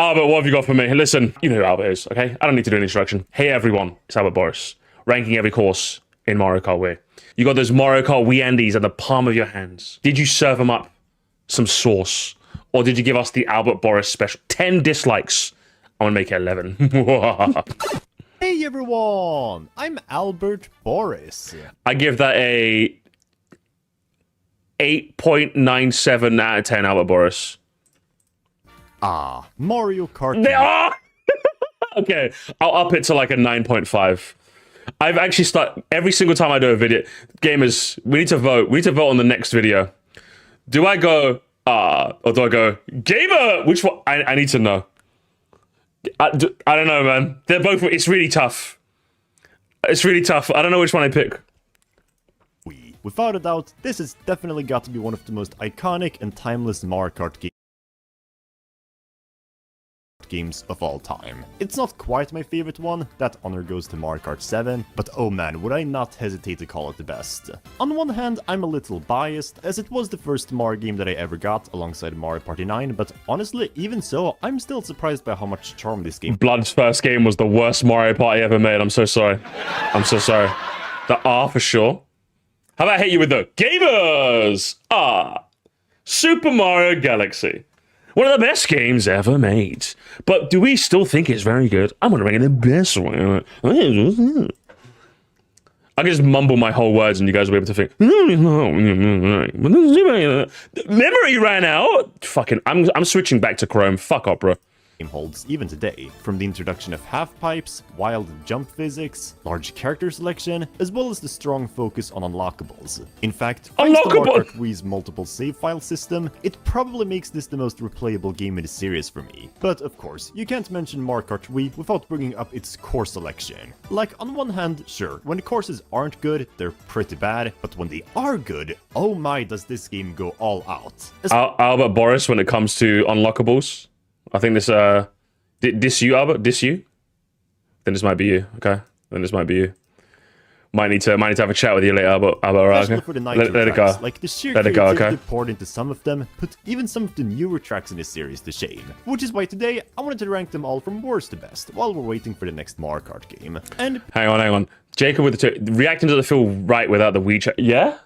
Albert, what have you got for me? Listen, you know who Albert is, okay? I don't need to do an introduction. Hey everyone, it's Albert Boris, ranking every course in Mario Kart Wii. You got those Mario Kart Wii Andes at the palm of your hands. Did you serve them up some sauce? Or did you give us the Albert Boris special? 10 dislikes. I'm gonna make it 11. Hey everyone, I'm Albert Boris. I give that a 8.97 out of 10, Albert Boris. Mario Kart. Okay, I'll up it to like a 9.5. I've actually started every single time I do a video. Gamers, we need to vote. We need to vote on the next video. Do I go or do I go gamer? Which one? I need to know. I don't know, man. They're both. It's really tough. It's really tough. I don't know which one I pick. Without a doubt, this has definitely got to be one of the most iconic and timeless Mario Kart games of all time. It's not quite my favorite one, that honor goes to Mario Kart 7, but oh man, would I not hesitate to call it the best. On one hand, I'm a little biased, as it was the first Mario game that I ever got alongside Mario Party 9, but honestly, even so, I'm still surprised by how much charm this game. Blood's first game was the worst Mario Party ever made. I'm so sorry. I'm so sorry. The R for sure. How about I hit you with the gamers? Super Mario Galaxy. One of the best games ever made. But do we still think it's very good? I'm gonna rank it the best one. I can just mumble my whole words and you guys will be able to think. Memory ran out. Fucking, I'm switching back to Chrome. Fuck Opera. Holds even today, from the introduction of half-pipes, wild jump physics, large character selection, as well as the strong focus on unlockables. In fact, thanks to Mario Kart Wii's multiple save file system, it probably makes this the most replayable game in the series for me. But of course, you can't mention Mario Kart Wii without bringing up its course selection. Like, on one hand, sure, when the courses aren't good, they're pretty bad, but when they are good, oh my does this game go all out. Albert Boris, when it comes to unlockables, I think this, diss you, Albert? Diss you? Then this might be you, okay? Then this might be you. Might need to have a chat with you later, Albert. Okay? For the let it go. Like the sheer let it go, okay? poured into some of them, put even some of the newer tracks in this series to shame. Which is why today, I wanted to rank them all from worst to best, while we're waiting for the next Mario Kart game. And hang on. Jacob with the reacting to the feel right without the Wii chat. Yeah?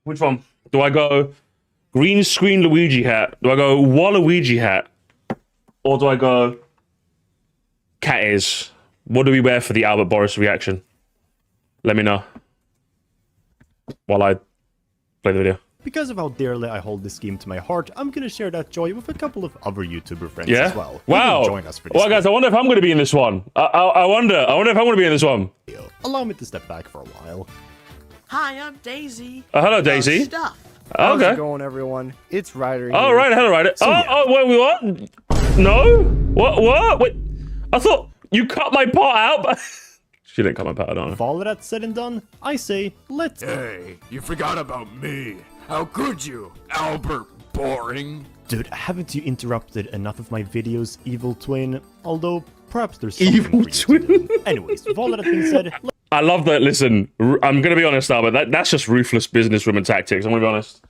Which one? Do I go green screen Luigi hat? Do I go Waluigi hat? Or do I go cat ears? What do we wear for the Albert Boris reaction? Let me know while I play the video. Because of how dearly I hold this game to my heart, I'm gonna share that joy with a couple of other YouTuber friends as well. Wow. Join us for this. Well, guys, I wonder if I'm going to be in this one. I wonder if I'm going to be in this one. Allow me to step back for a while. Hi, I'm Daisy. Hello, Daisy. Stuff. How's Okay. it going, everyone? It's Ryder here. Oh, right, hello, Ryder. Wait, what? No? What? Wait, I thought you cut my part out, but... She didn't cut my part out, I don't know. With all of that said and done, I say, let's... Hey, you forgot about me. How could you, Albert Boring? Dude, haven't you interrupted enough of my videos, evil twin? Although, perhaps there's something Evil for you to twin? do. Anyways, with all that being said... I love that. Listen, I'm going to be honest, Albert. That's just ruthless businesswoman tactics. I'm going to be honest.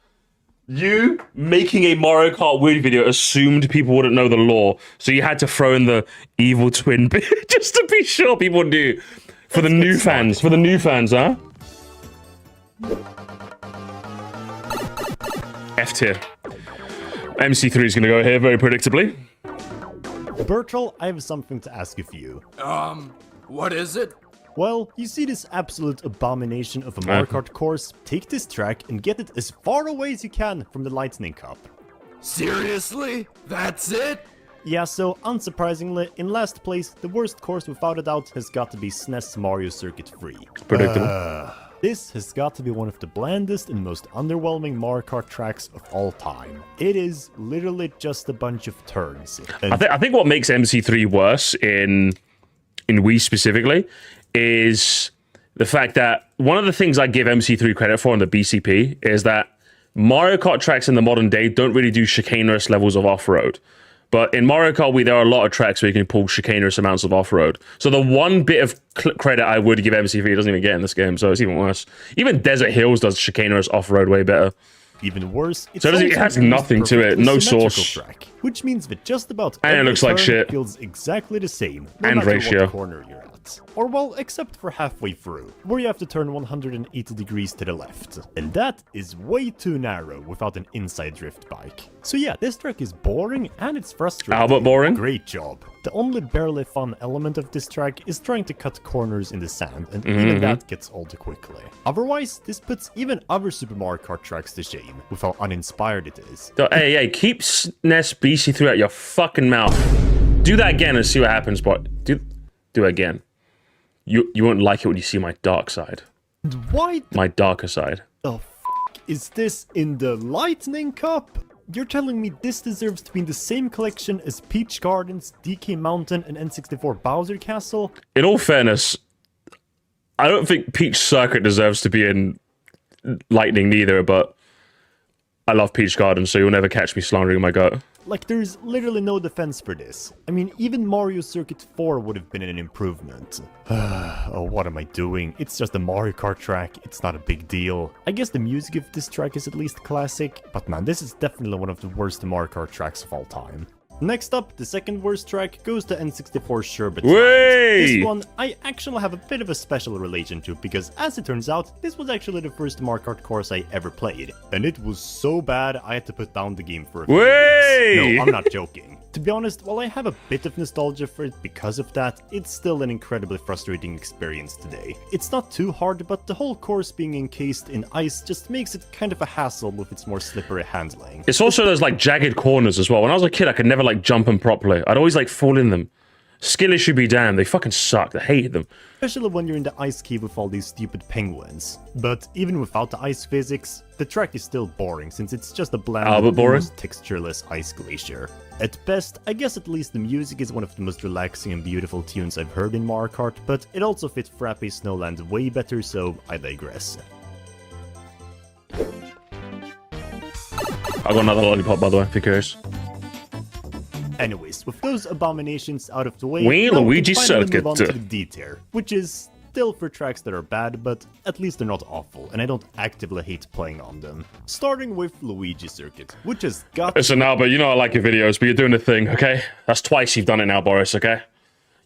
You making a Mario Kart Wii video assumed people wouldn't know the lore, so you had to throw in the evil twin bit just to be sure people knew. For the new fans. For the new fans, huh? F tier. MC3 is going to go here very predictably. Bertrell, I have something to ask of you. What is it? Well, you see this absolute abomination of a Mario Kart course? Take this track and get it as far away as you can from the Lightning Cup. Seriously? That's it? Yeah, so unsurprisingly, in last place, the worst course without a doubt has got to be SNES Mario Circuit 3. Predictable. This has got to be one of the blandest and most underwhelming Mario Kart tracks of all time. It is literally just a bunch of turns. I think what makes MC3 worse in Wii specifically is the fact that one of the things I give MC3 credit for in the BCP is that Mario Kart tracks in the modern day don't really do chicanerous levels of off-road. But in Mario Kart Wii, there are a lot of tracks where you can pull chicanerous amounts of off-road. So the one bit of credit I would give MC3 doesn't even get in this game, so it's even worse. Even Desert Hills does chicanerous off-road way better. Even worse, it's So it has nothing to it, no source. track, which means that just about And it every looks like turn shit. feels exactly the same, no And matter ratio. what corner you're at. Or well, except for halfway through, where you have to turn 180 degrees to the left. And that is way too narrow without an inside drift bike. So yeah, this track is boring and it's frustrating. Albert boring? Great job. The only barely fun element of this track is trying to cut corners in the sand, and even that gets old quickly. Otherwise, this puts even other Super Mario Kart tracks to shame, with how uninspired it is. Hey, keep SNES BC3 out your fucking mouth. Do that again and see what happens, but do it again. You won't like it when you see my dark side. And why My darker side. the f*** is this in the Lightning Cup? You're telling me this deserves to be in the same collection as Peach Gardens, DK Mountain, and N64 Bowser Castle? In all fairness, I don't think Peach Circuit deserves to be in Lightning neither, but I love Peach Garden, so you'll never catch me slandering my goat. Like, there's literally no defense for this. I mean, even Mario Circuit 4 would have been an improvement. Oh, what am I doing? It's just a Mario Kart track, it's not a big deal. I guess the music of this track is at least classic, but man, this is definitely one of the worst Mario Kart tracks of all time. Next up, the second worst track goes to N64 Sherbet Land. This one I actually have a bit of a special relation to, because as it turns out, this was actually the first Mario Kart course I ever played. And it was so bad I had to put down the game for a few weeks. No, I'm not joking. To be honest, while I have a bit of nostalgia for it because of that, it's still an incredibly frustrating experience today. It's not too hard, but the whole course being encased in ice just makes it kind of a hassle with its more slippery handling. It's also those like jagged corners as well. When I was a kid, I could never like jump them properly. I'd always like fall in them. Skill issue be damned, they fucking sucked. I hated them. Especially when you're in the ice cave with all these stupid penguins. But even without the ice physics, the track is still boring since it's just a bland, almost textureless ice glacier. At best, I guess at least the music is one of the most relaxing and beautiful tunes I've heard in Mario Kart, but it also fits Frappe Snowland way better, so I digress. I got another lollipop, by the way, if you're curious. Anyways, with those abominations out of the way, now we can Luigi finally move on to Circuit. the D tier, which is still for tracks that are bad, but at least they're not awful, and I don't actively hate playing on them. Starting with Luigi Circuit, which has got... Listen, Albert, you know I like your videos, but you're doing the thing, okay? That's twice you've done it now, Boris, okay?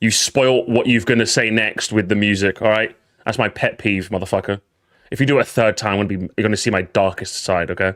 You spoiled what you're going to say next with the music, alright? That's my pet peeve, motherfucker. If you do it a third time, you're going to see my darkest side, okay?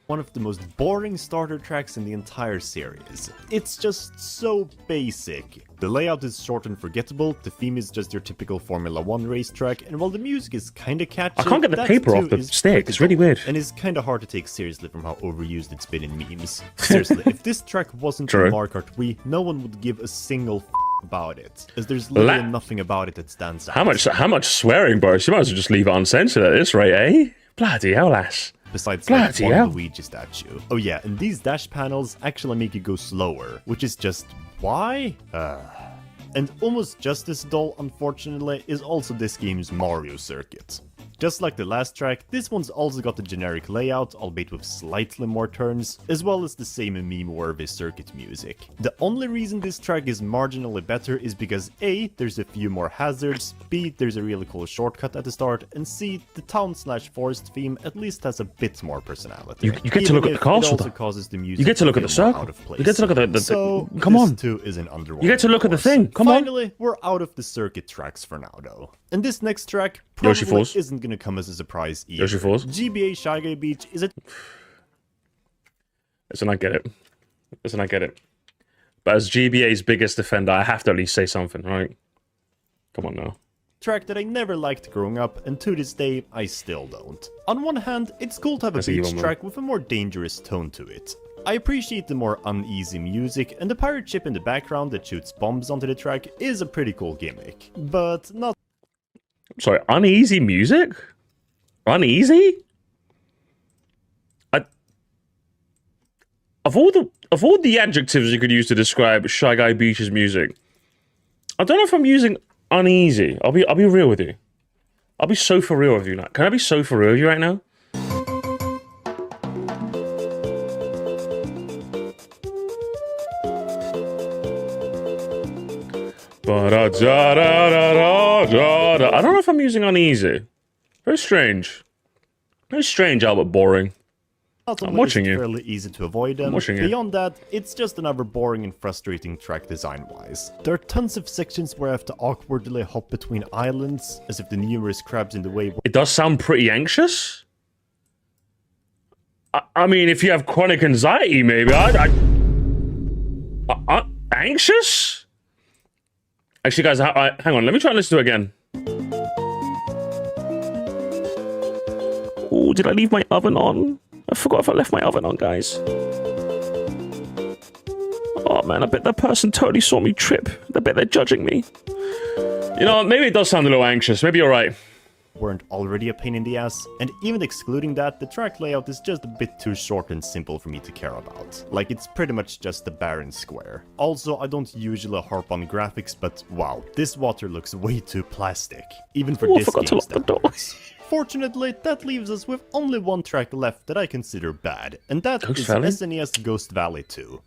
One of the most boring starter tracks in the entire series. It's just so basic. The layout is short and forgettable, the theme is just your typical Formula 1 racetrack, and while the music is kinda catchy, I can't get the that paper too off the is stick, it's really weird. and is kinda hard to take seriously from how overused it's been in memes. Seriously, if this track wasn't True. in Mario Kart Wii, no one would give a single about it, as there's literally nothing about it that stands out. How much swearing, Boris? You might as well just leave it uncensored at this rate, eh? Bloody hell, lass. Besides Bloody like hell. one Luigi statue. Oh yeah, and these dash panels actually make you go slower, which is just... why? And almost just as dull, unfortunately, is also this game's Mario Circuit. Just like the last track, this one's also got the generic layout, albeit with slightly more turns, as well as the same meme-worthy circuit music. The only reason this track is marginally better is because A, there's a few more hazards, B, there's a really cool shortcut at the start, and C, the town/forest theme at least has a bit more personality. You get to look at the castle, It also though. causes the music You get to look at feel the more circle. out of place. You get to look at the So, come this on. too is an underwhelming. You get to look at the course. thing. Come on. Finally, we're out of the circuit tracks for now, though. And this next track Yoshi probably Falls. isn't gonna come as a surprise either. Yoshi Falls. GBA Shy Guy Beach is a Listen, I get it. Listen, I get it. But as GBA's biggest defender, I have to at least say something, right? Come on now. track that I never liked growing up, and to this day, I still don't. On one hand, it's cool to have a That's a beach evil track with a more dangerous tone to it. I appreciate the more uneasy music, and the pirate ship in the background that shoots bombs onto the track is a pretty cool gimmick, but not... Sorry, uneasy music? Uneasy? Of all the adjectives you could use to describe Shy Guy Beach's music, I don't know if I'm using uneasy. I'll be real with you. I'll be so for real with you now. Can I be so for real with you right now? I don't know if I'm using uneasy. Very strange. Very strange, Albert Boring. I'm watching you. Fairly easy to avoid them. Beyond that, it's just another boring and frustrating track design-wise. There are tons of sections where I have to awkwardly hop between islands, as if the numerous crabs in the way. It does sound pretty anxious. I mean, if you have chronic anxiety, maybe anxious? Actually, guys, hang on. Let me try and listen to it again. Oh, did I leave my oven on? I forgot if I left my oven on, guys. Oh, man, I bet that person totally saw me trip. I bet they're judging me. You know, maybe it does sound a little anxious. Maybe you're right. Weren't already a pain in the ass, and even excluding that, the track layout is just a bit too short and simple for me to care about. Like, it's pretty much just a barren square. Also, I don't usually harp on graphics, but wow, this water looks way too plastic, even for this game standards. Fortunately, that leaves us with only one track left that I consider bad, and that is SNES Ghost Valley 2.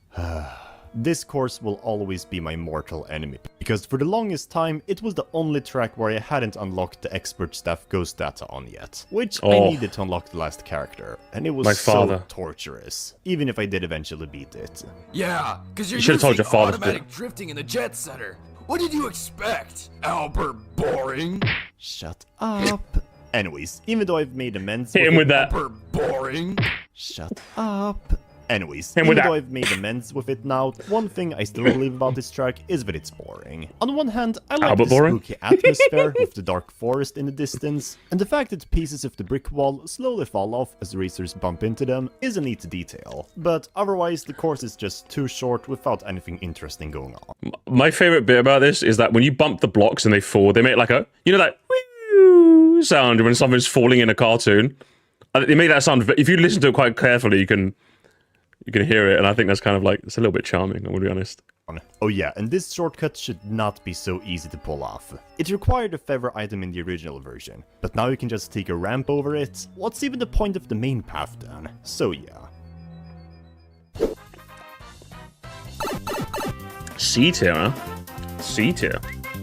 This course will always be my mortal enemy, because for the longest time, it was the only track where I hadn't unlocked the expert staff ghost data on yet, which I needed to unlock the last character, and it was so torturous, even if I did eventually beat it. Yeah, because you're using told your father automatic drifting in the jet setter. What did you expect, Albert Boring? Shut up. Anyways, even though I've made amends with it, with that. Albert Boring. Shut up. Anyways, even though I've made amends with it now, one thing I still believe about this track is that it's boring. On one hand, I like the spooky atmosphere with the dark forest in the distance, and the fact that pieces of the brick wall slowly fall off as racers bump into them is a neat detail. But otherwise, the course is just too short without anything interesting going on. My favorite bit about this is that when you bump the blocks and they fall, they make like a, you know, that whew sound when something's falling in a cartoon. They make that sound, if you listen to it quite carefully, you can hear it, and I think that's kind of like, it's a little bit charming, I'm gonna be honest. Oh yeah, and this shortcut should not be so easy to pull off. It required a favor item in the original version, but now you can just take a ramp over it. What's even the point of the main path then? So yeah. C tier, huh? C tier.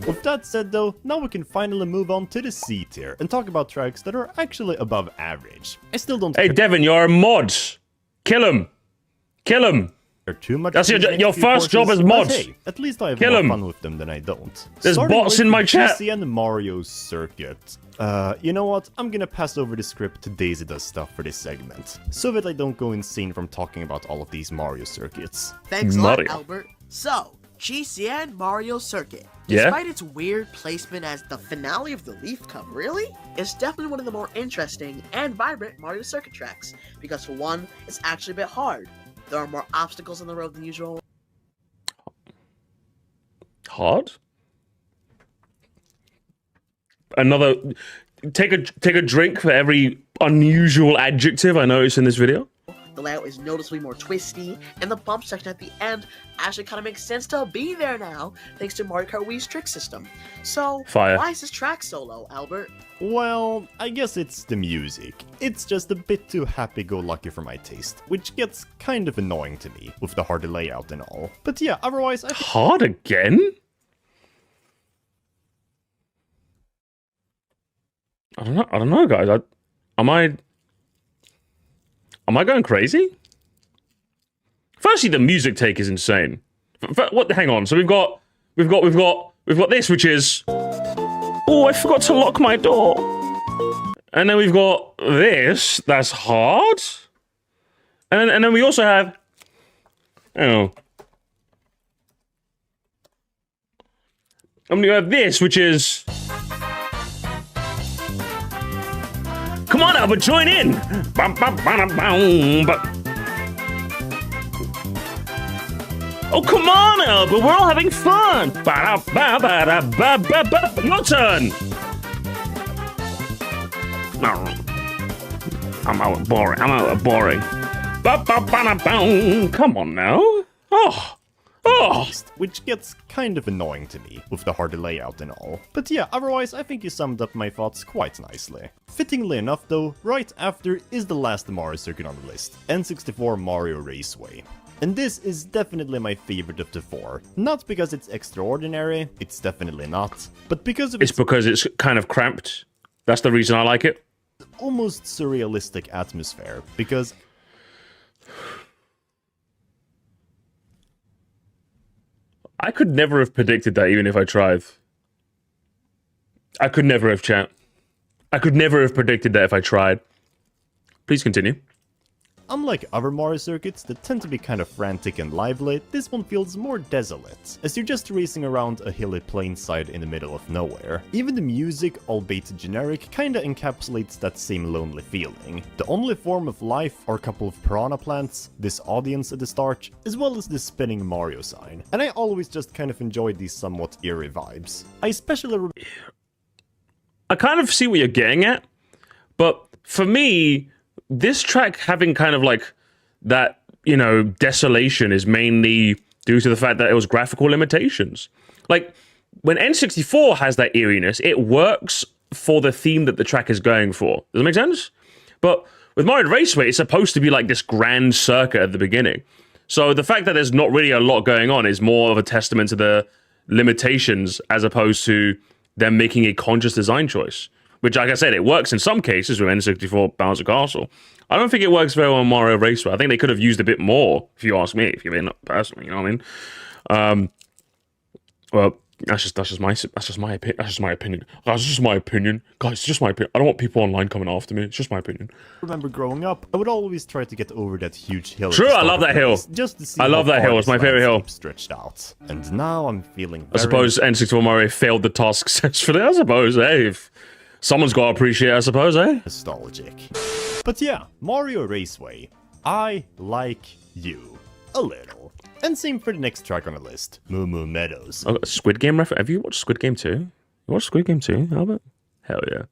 With that said though, now we can finally move on to the C tier and talk about tracks that are actually above average. I still don't Hey Devin, you're a mod! Kill him! Kill him! Too much. That's your first job as mod. Hey, at least I have more fun with them than I don't. There's bots in my chat. And Mario Circuit. You know what? I'm gonna pass over the script to Daisy Does Stuff for this segment, so that I don't go insane from talking about all of these Mario circuits. Thanks a lot, Albert. So, GCN Mario Circuit. Despite its weird placement as the finale of the Leaf Cup, really? It's definitely one of the more interesting and vibrant Mario Circuit tracks, because for one, it's actually a bit hard. There are more obstacles on the road than usual. Hard? Another... Take a drink for every unusual adjective I noticed in this video. The layout is noticeably more twisty, and the bump section at the end actually kind of makes sense to be there now, thanks to Mario Kart Wii's trick system. So, why is this track so low, Albert? Well, I guess it's the music. It's just a bit too happy-go-lucky for my taste, which gets kind of annoying to me, with the harder layout and all. But yeah, otherwise... Hard again? I don't know, guys. Am I going crazy? Firstly, the music take is insane. What? Hang on. So we've got this, which is, oh, I forgot to lock my door. And then we've got this. That's hard. And then we also have, oh, and we have this, which is. Come on, Albert, join in! Oh, come on, Albert, we're all having fun! Your turn! No. I'm out boring. Come on now. Which gets kind of annoying to me, with the harder layout and all. But yeah, otherwise, I think you summed up my thoughts quite nicely. Fittingly enough though, right after is the last Mario circuit on the list, N64 Mario Raceway. And this is definitely my favorite of the four. Not because it's extraordinary, it's definitely not, but because of because it's kind of cramped. That's the reason I like it. Almost surrealistic atmosphere, because I could never have predicted that even if I tried. I could never have, chat. I could never have predicted that if I tried. Please continue. Unlike other Mario circuits that tend to be kind of frantic and lively, this one feels more desolate, as you're just racing around a hilly plainside in the middle of nowhere. Even the music, albeit generic, kinda encapsulates that same lonely feeling. The only form of life are a couple of piranha plants, this audience at the start, as well as this spinning Mario sign. And I always just kind of enjoyed these somewhat eerie vibes. I especially I kind of see what you're getting at, but for me, this track having kind of like that, you know, desolation is mainly due to the fact that it was graphical limitations. Like, when N64 has that eeriness, it works for the theme that the track is going for. Does that make sense? But with Mario Raceway, it's supposed to be like this grand circuit at the beginning. So the fact that there's not really a lot going on is more of a testament to the limitations as opposed to them making a conscious design choice. Which, like I said, it works in some cases with N64 Bouncer Castle. I don't think it works very well on Mario Raceway. I think they could have used a bit more, if you ask me, if you're in personally, you know what I mean? Well, that's just my opinion. That's just my opinion. Guys, it's just my opinion. Guys, it's just my opinion. I don't want people online coming after me. It's just my opinion. remember growing up, I would always try to get over that huge hill. True, I love that hill. Just to see I love that hill. It's my favorite hill. Stretched out. And now I'm feeling I suppose N64 Mario failed the task successfully. I suppose, hey. If someone's got to appreciate it, I suppose, eh? nostalgic. But yeah, Mario Raceway. I like you. A little. And same for the next track on the list, Moo Moo Meadows. Oh, Squid Game reference. Have you watched Squid Game 2? You watched Squid Game 2, Albert? Hell yeah.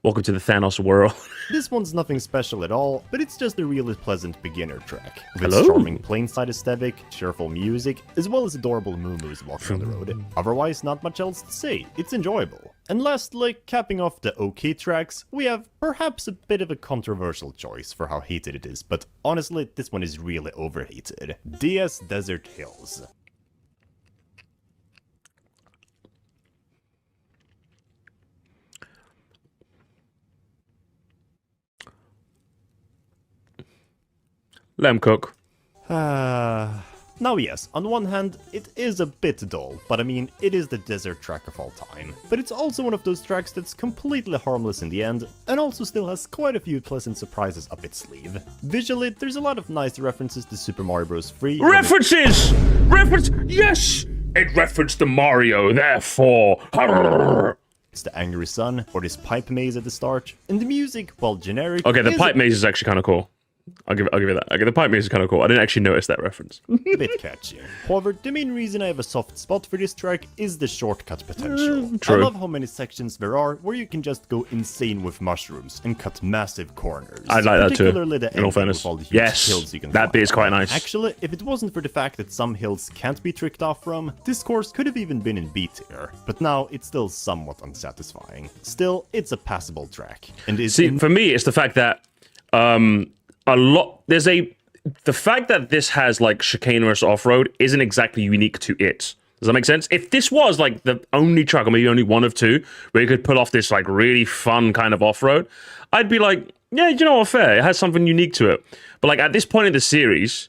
Welcome to the Thanos world. This one's nothing special at all, but it's just a really pleasant beginner track. With Hello? its charming plainside aesthetic, cheerful music, as well as adorable Moo Moos walking on the road. Otherwise, not much else to say. It's enjoyable. And lastly, capping off the OK tracks, we have perhaps a bit of a controversial choice for how heated it is, but honestly, this one is really overheated. DS Desert Hills. Let him cook. Now yes, on one hand, it is a bit dull, but I mean, it is the desert track of all time. But it's also one of those tracks that's completely harmless in the end, and also still has quite a few pleasant surprises up its sleeve. Visually, there's a lot of nice references to Super Mario Bros. 3. References! Reference! Yes! It referenced to Mario, therefore. It's the angry sun, or this pipe maze at the start, and the music, while generic... Okay, the pipe maze is actually kind of cool. I'll give you that. Okay, the pipe maze is kind of cool. I didn't actually notice that reference. a bit catchy. However, the main reason I have a soft spot for this track is the shortcut potential. True. I love how many sections there are where you can just go insane with mushrooms and cut massive corners. I like that too, Particularly the in all ending fairness. with all the huge Yes, hills you can that fly bit is quite on. nice. Actually, if it wasn't for the fact that some hills can't be tricked off from, this course could have even been in B tier. But now it's still somewhat unsatisfying. Still, it's a passable track. And is See, for me, it's the fact that the fact that this has like chicanerous off-road isn't exactly unique to it. Does that make sense? If this was like the only track, or maybe only one of two, where you could pull off this like really fun kind of off-road, I'd be like, yeah, you know what, fair. It has something unique to it. But like at this point in the series,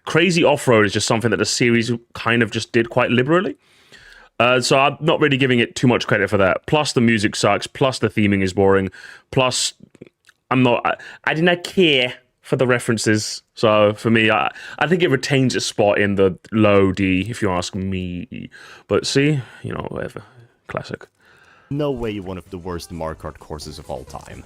crazy off-road is just something that the series kind of just did quite liberally. So I'm not really giving it too much credit for that. Plus the music sucks. Plus the theming is boring. Plus I did not care for the references. So for me, I think it retains its spot in the low D, if you ask me. But see, you know, whatever. Classic. no way one of the worst Mario Kart courses of all time.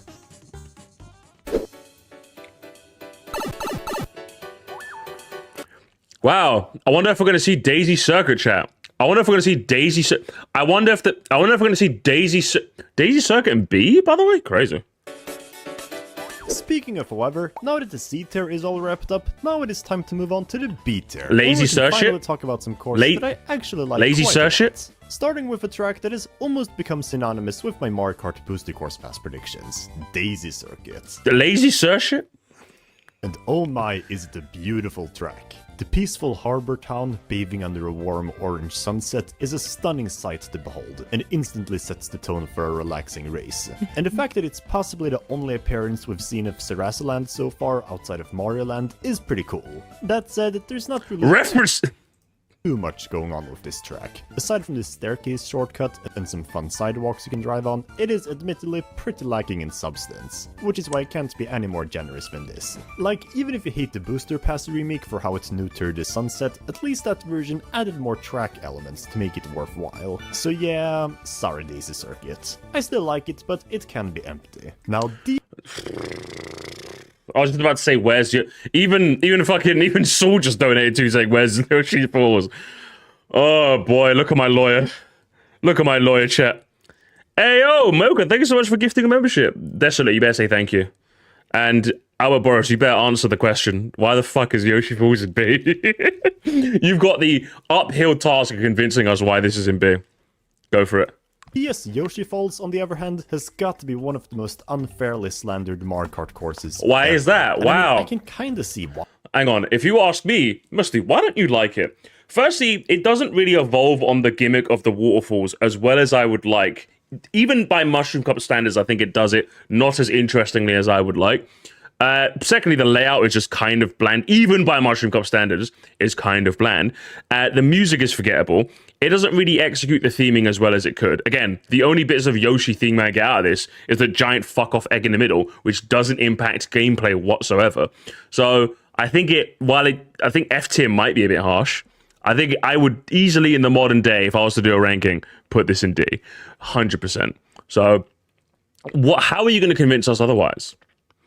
Wow, I wonder if we're going to see Daisy Circuit, chat. I wonder if we're going to see Daisy. I wonder if we're going to see Daisy Circuit in B. By the way, crazy. Speaking of, however, now that the C tier is all wrapped up, now it is time to move on to the B tier. Lazy Circuit. Circuit. Talk about some courses that I actually like. Lazy quite Circuit. Starting with a track that has almost become synonymous with my Mario Kart Booster Course Pass predictions: Daisy Circuit. The Lazy Circuit. And oh my, is it a beautiful track. The peaceful harbor town, bathing under a warm orange sunset, is a stunning sight to behold, and instantly sets the tone for a relaxing race. And the fact that it's possibly the only appearance we've seen of Sarasaland so far outside of Mario Land is pretty cool. That said, there's not really... Reference... too much going on with this track. Aside from this staircase shortcut and some fun sidewalks you can drive on, it is admittedly pretty lacking in substance, which is why I can't be any more generous than this. Like, even if you hate the Booster Pass remake for how it neutered the sunset, at least that version added more track elements to make it worthwhile. So yeah, sorry Daisy Circuit. I still like it, but it can be empty. Now, I was just about to say, where's your... Even Saul just donated to saying, where's Yoshi Falls? Oh, boy, look at my lawyer. Look at my lawyer, chat. Hey, yo, Mocha, thank you so much for gifting a membership. Desolate, you better say thank you. And our Boris, you better answer the question. Why the fuck is Yoshi Falls in B? You've got the uphill task of convincing us why this is in B. Go for it. Yes, Yoshi Falls, on the other hand, has got to be one of the most unfairly slandered Mario Kart courses. Why is that? Wow. I can kinda see why. Hang on, if you ask me, Musty, why don't you like it? Firstly, it doesn't really evolve on the gimmick of the waterfalls as well as I would like. Even by Mushroom Cup standards, I think it does it not as interestingly as I would like. Secondly, the layout is just kind of bland. Even by Mushroom Cup standards, is kind of bland. The music is forgettable. It doesn't really execute the theming as well as it could. Again, the only bits of Yoshi theme I get out of this is the giant fuck-off egg in the middle, which doesn't impact gameplay whatsoever. So, I think I think F tier might be a bit harsh. I think I would easily, in the modern day, if I was to do a ranking, put this in D. 100%. So, how are you going to convince us otherwise?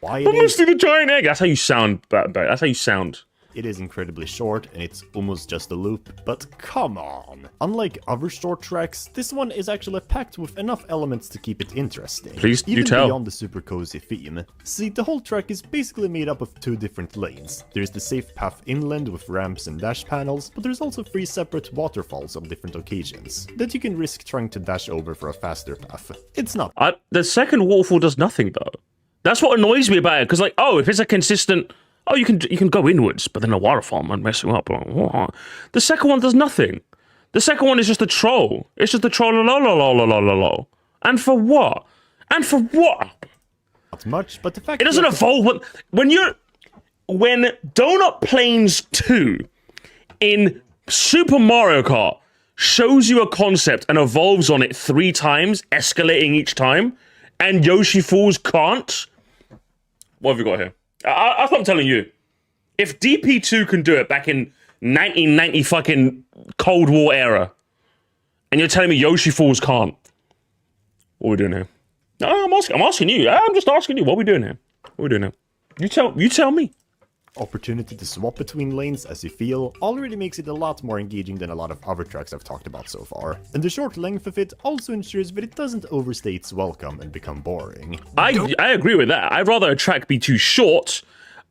Why I'm going to do the giant egg. That's how you sound. That's how you sound. It is incredibly short, and it's almost just a loop, but come on! Unlike other short tracks, this one is actually packed with enough elements to keep it interesting. Please, even do tell. Beyond the super cozy theme. See, the whole track is basically made up of 2 different lanes. There's the safe path inland with ramps and dash panels, but there's also 3 separate waterfalls on different occasions that you can risk trying to dash over for a faster path. It's not... The second waterfall does nothing, though. That's what annoys me about it, because, like, oh, if it's a consistent... Oh, you can go inwards, but then a waterfall might mess you up. The second one does nothing. The second one is just a troll. It's just a troll, lo. And for what? And for what? Not much, but the fact it doesn't evolve when Donut Plains 2 in Super Mario Kart shows you a concept and evolves on it 3 times, escalating each time, and Yoshi Falls can't. What have we got here? That's what I'm telling you. If DP2 can do it back in 1990 fucking Cold War era, and you're telling me Yoshi Falls can't, what are we doing here? No, I'm asking you. I'm just asking you. What are we doing here? What are we doing here? You tell me. Opportunity to swap between lanes as you feel already makes it a lot more engaging than a lot of other tracks I've talked about so far. And the short length of it also ensures that it doesn't overstay its welcome and become boring. I agree with that. I'd rather a track be too short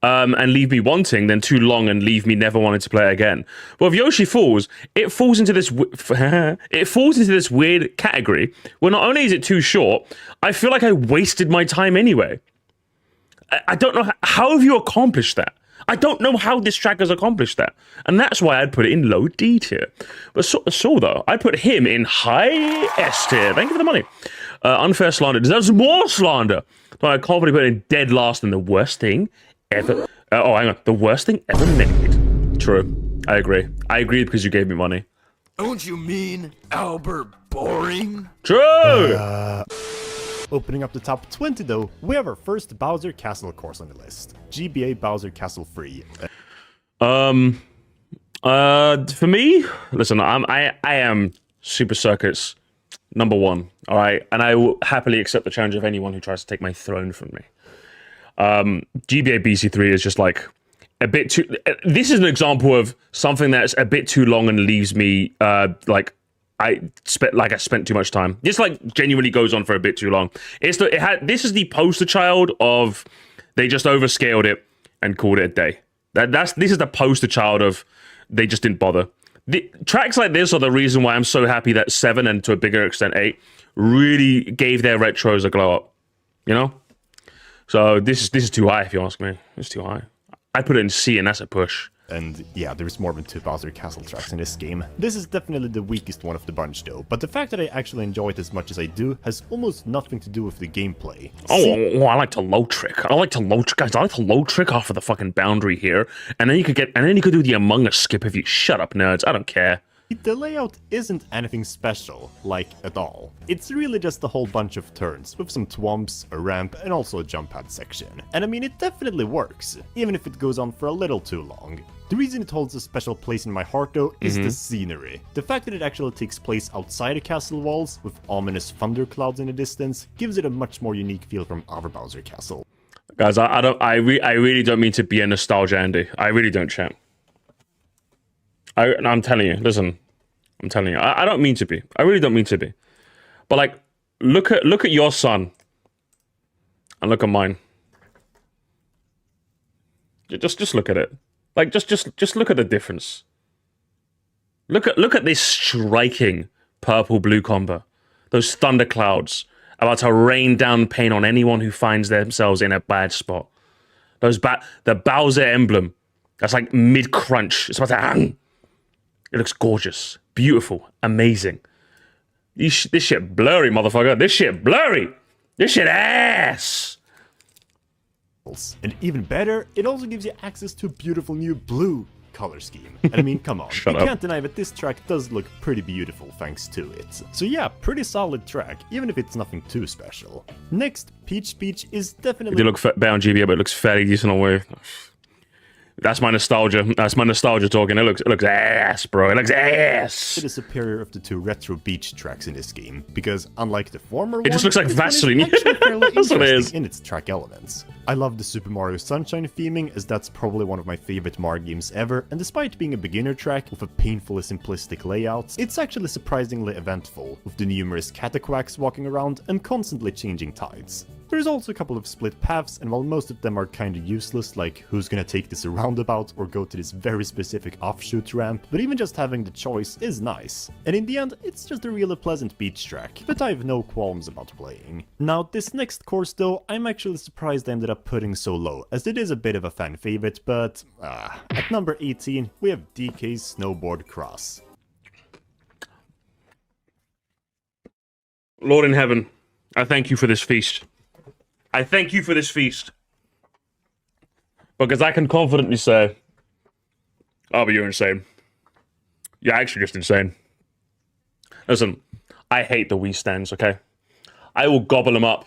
and leave me wanting than too long and leave me never wanting to play again. But with Yoshi Falls, it falls into this weird category where not only is it too short, I feel like I wasted my time anyway. I don't know how have you accomplished that? I don't know how this track has accomplished that. And that's why I'd put it in low D tier. But Saul, though, I'd put him in high S tier. Thank you for the money. Unfair slander deserves more slander. So I can't put it in dead last and the worst thing ever. Hang on. The worst thing ever made. True. I agree. I agree because you gave me money. Don't you mean Albert Boring? True! Opening up the top 20 though, we have our first Bowser Castle course on the list. GBA Bowser Castle 3. For me, listen, I am Super Circuits #1, all right? And I will happily accept the challenge of anyone who tries to take my throne from me. GBA BC3 is just like a bit too... This is an example of something that's a bit too long and leaves me I spent too much time. This like genuinely goes on for a bit too long. This is the poster child of they just overscaled it and called it a day. This is the poster child of they just didn't bother. The tracks like this are the reason why I'm so happy that 7 and to a bigger extent 8 really gave their retros a glow up. You know? So this is too high if you ask me. It's too high. I put it in C and that's a push. And yeah, there's more than 2 Bowser Castle tracks in this game. This is definitely the weakest one of the bunch though, but the fact that I actually enjoy it as much as I do has almost nothing to do with the gameplay. I like to low trick. Guys, I like to low trick off of the fucking boundary here, and then you could do the Among Us skip if you shut up, nerds. I don't care. The layout isn't anything special, like, at all. It's really just a whole bunch of turns, with some twomps, a ramp, and also a jump pad section. And I mean, it definitely works, even if it goes on for a little too long. The reason it holds a special place in my heart though is the scenery. The fact that it actually takes place outside the castle walls, with ominous thunderclouds in the distance, gives it a much more unique feel from other Bowser Castle. Guys, I really don't mean to be a nostalgia Andy. I really don't, chat. I'm telling you, listen. I'm telling you, I don't mean to be. I really don't mean to be. But like, look at your son, and look at mine. Just look at it. Like, just look at the difference. Look at this striking purple-blue combo. Those thunderclouds about to rain down pain on anyone who finds themselves in a bad spot. The Bowser emblem. That's like mid-crunch. It's about to hang. It looks gorgeous, beautiful, amazing. This shit blurry, motherfucker. This shit blurry. This shit ass. And even better, it also gives you access to a beautiful new blue color scheme. And I mean, come on, you can't deny that this track does look pretty beautiful thanks to it. So yeah, pretty solid track, even if it's nothing too special. Next, Peach Peach is definitely... It looks bad on GBA, but it looks fairly decent on Wave. That's my nostalgia. That's my nostalgia talking. It looks ass, bro. It looks ass. It is superior of the 2 retro beach tracks in this game, because unlike the former it just looks like Vaseline. That's what it is in its track elements. I love the Super Mario Sunshine theming, as that's probably one of my favorite Mario games ever, and despite being a beginner track with a painfully simplistic layout, it's actually surprisingly eventful, with the numerous cataquacks walking around and constantly changing tides. There's also a couple of split paths, and while most of them are kinda useless, like who's gonna take this roundabout or go to this very specific offshoot ramp, but even just having the choice is nice. And in the end, it's just a really pleasant beach track, that I have no qualms about playing. Now, this next course though, I'm actually surprised I ended up putting so low, as it is a bit of a fan favorite, but at number 18, we have DK's Snowboard Cross. Lord in heaven, I thank you for this feast. I thank you for this feast. Because I can confidently say, oh, but you're insane. You're actually just insane. Listen, I hate the Wii stands, okay? I will gobble them up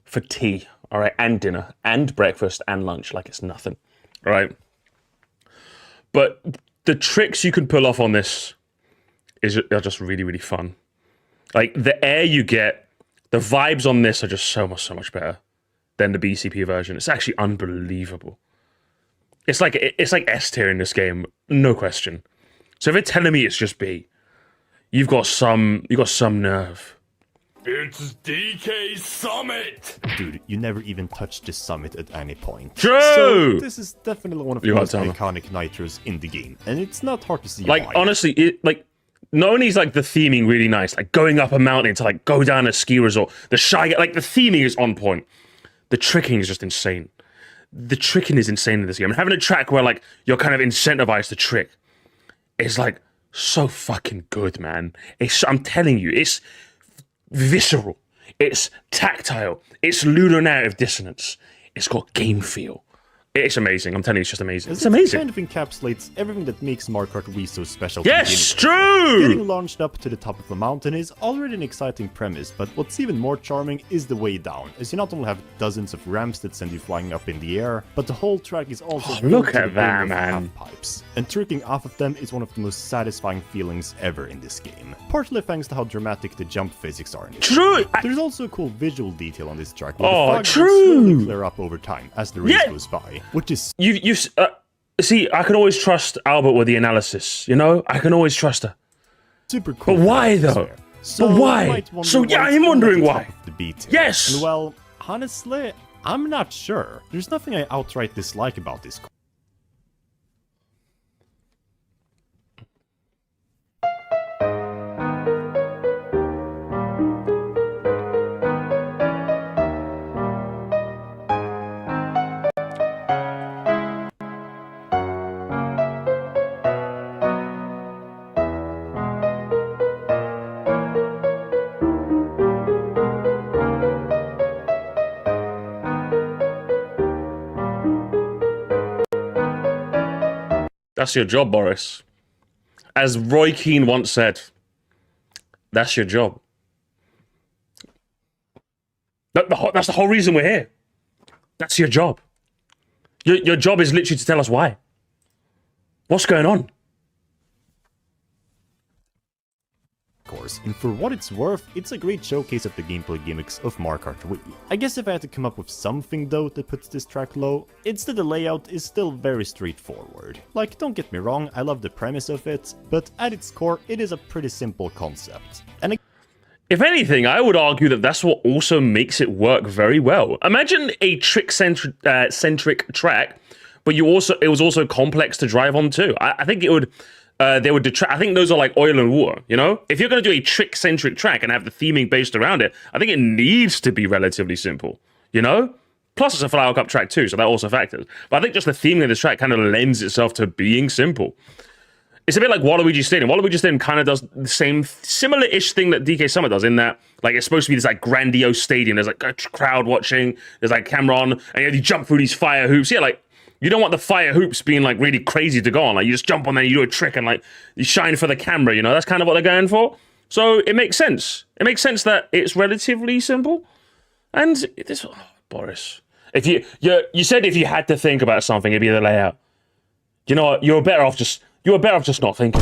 for tea, all right, and dinner, and breakfast, and lunch, like it's nothing, all right? But the tricks you can pull off on this are just really, really fun. Like, the air you get, the vibes on this are just so much better than the BCP version. It's actually unbelievable. It's like S tier in this game, no question. So if you're telling me it's just B, you've got some nerve. It's DK Summit! Dude, you never even touched the summit at any point. True! So this is definitely one of the You most gotta tell me. iconic nitros in the game, and it's not hard to see Like, why. honestly, not only is like the theming really nice, like going up a mountain to like go down a ski resort, the theming is on point. The tricking is just insane. The tricking is insane in this game. And having a track where like you're kind of incentivized to trick is like so fucking good, man. I'm telling you, it's visceral. It's tactile. It's lunar narrative dissonance. It's got game feel. It's amazing. I'm telling you, it's just amazing. It's amazing. It kind of encapsulates everything that makes Mario Kart Wii so special. to Yes, begin with. true! Getting launched up to the top of a mountain is already an exciting premise, but what's even more charming is the way down, as you not only have dozens of ramps that send you flying up in the air, but the whole track is also filled look to the at that, brim with man. half pipes. And tricking off of them is one of the most satisfying feelings ever in this game, partly thanks to how dramatic the jump physics are in it. True! There's also a cool visual detail on this track, where Oh, the fog true! will slowly clear up over time as the race Yeah. goes by, which is See, I can always trust Albert with the analysis, you know? I can always trust her. super cool. But why, though? atmosphere. So But why? you might wonder So, yeah, why it's I'm not wondering at the why. top of the beat here. Yes! And well, honestly, I'm not sure. There's nothing I outright dislike about this. That's your job, Boris. As Roy Keane once said, that's your job. That's the whole reason we're here. That's your job. Your job is literally to tell us why. What's going on? Course, and for what it's worth, it's a great showcase of the gameplay gimmicks of Mario Kart Wii. I guess if I had to come up with something though that puts this track low, it's that the layout is still very straightforward. Like, don't get me wrong, I love the premise of it, but at its core, it is a pretty simple concept. And if anything, I would argue that that's what also makes it work very well. Imagine a trick-centric track, but it was also complex to drive on too. I think it would... they would detract. I think those are like oil and water, you know? If you're going to do a trick-centric track and have the theming based around it, I think it needs to be relatively simple, you know? Plus, it's a Flower Cup track too, so that also factors. But I think just the theming of this track kind of lends itself to being simple. It's a bit like Waluigi Stadium. Waluigi Stadium kind of does the same, similar-ish thing that DK Summit does in that, like, it's supposed to be this, like, grandiose stadium. There's, like, a crowd watching. There's, like, camera on, and you jump through these fire hoops. Yeah, like, you don't want the fire hoops being, like, really crazy to go on. Like, you just jump on there, you do a trick, and, like, you shine for the camera, you know? That's kind of what they're going for. So it makes sense. It makes sense that it's relatively simple. And this... Oh, Boris. If you said if you had to think about something, it'd be the layout. You know what? You're better off just not thinking.